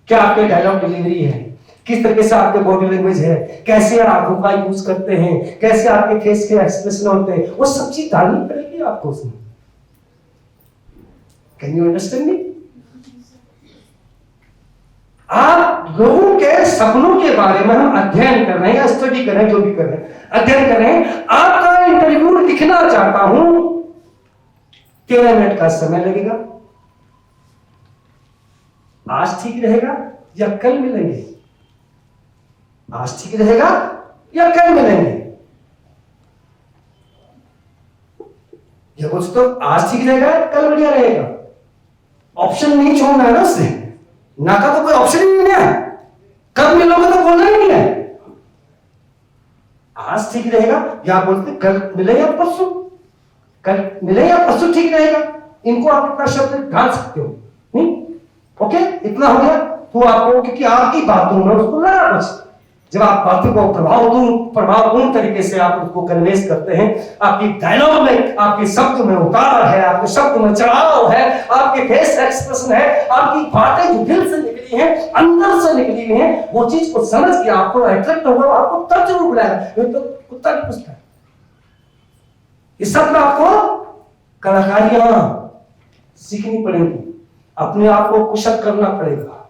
क्या आपके डायलॉग डिलीवरी है, किस तरीके से आपके बॉडी लैंग्वेज है, कैसे आंखों का यूज करते हैं, कैसे आपके फेस के एक्सप्रेशन होते हैं, वो सब चीज डालनी पड़ेगी आपको उसमें। Can you understand me? आप लोगों के सपनों के बारे में हम अध्ययन कर रहे हैं या स्टडी कर रहे हैं, जो भी कर रहे हैं, अध्ययन कर रहे हैं। आपका इंटरव्यू लिखना चाहता हूं, 13 मिनट का समय लगेगा। आज ठीक रहेगा या कल मिलेंगे? आज ठीक रहेगा या कल मिलेंगे? या कुछ तो आज ठीक रहेगा, कल बढ़िया रहेगा। ऑप्शन नहीं छोड़ना है ना उससे, ना का तो कोई ऑप्शन ही नहीं है। कब मिलोगे तो बोलना ही नहीं है। आज ठीक रहेगा या बोलते कल मिले या परसों, कल मिले या परसों ठीक रहेगा। इनको आप इतना शब्द डाल सकते हो, नहीं? ओके, इतना हो गया। तो आपको, क्योंकि आपकी बातों में उसको लगा कुछ, जब आप बातों को प्रभावपूर्ण तरीके से आप उसको कन्वेंस करते हैं, आपकी डायलॉग में, आपके शब्द में उतार है, आपके शब्द में चढ़ाव है, आपके फेस एक्सप्रेशन है, आपकी बातें जो दिल से निकली हैं, अंदर से निकली हुई हैं, वो चीज को समझ के आपको अट्रैक्ट होगा, आपको तब जरूर बुलाएगा। ये तो कुत्ता नहीं पूछता है। इस सब में आपको कलाकारियां सीखनी पड़ेगी, अपने आप को कुशल करना पड़ेगा।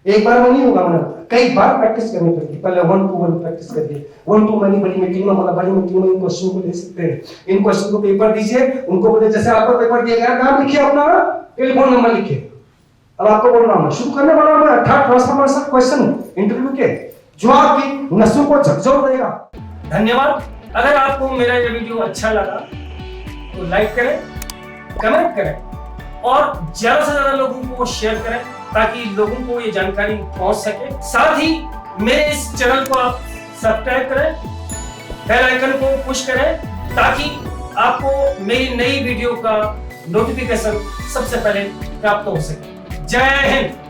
एक बार में नहीं होगा, मैंने कई बार प्रैक्टिस करनी पड़ेगी। पहले 1 to 1 प्रैक्टिस करिए। 1 to मनी बड़ी मीटिंग में, मतलब बड़ी मीटिंग में इन क्वेश्चन को ले सकते हैं। इन क्वेश्चन को पेपर दीजिए, उनको बोले जैसे आपको पेपर दिया गया, नाम लिखिए अपना, टेलीफोन नंबर लिखिए। अब आपको बोल रहा हूं, शुरू करने वाला हूं 18 क्वेश्चन इंटरव्यू के, जो आपकी नसों को झकझोर देगा। धन्यवाद। अगर आपको मेरा ये वीडियो अच्छा लगा तो लाइक करें, कमेंट करें और ज्यादा से ज्यादा लोगों को शेयर करें। ताकि लोगों को ये जानकारी पहुंच सके। साथ ही मेरे इस चैनल को आप सब्सक्राइब करें, बेल आइकन को पुश करें ताकि आपको मेरी नई वीडियो का नोटिफिकेशन सबसे पहले प्राप्त हो सके। जय हिंद।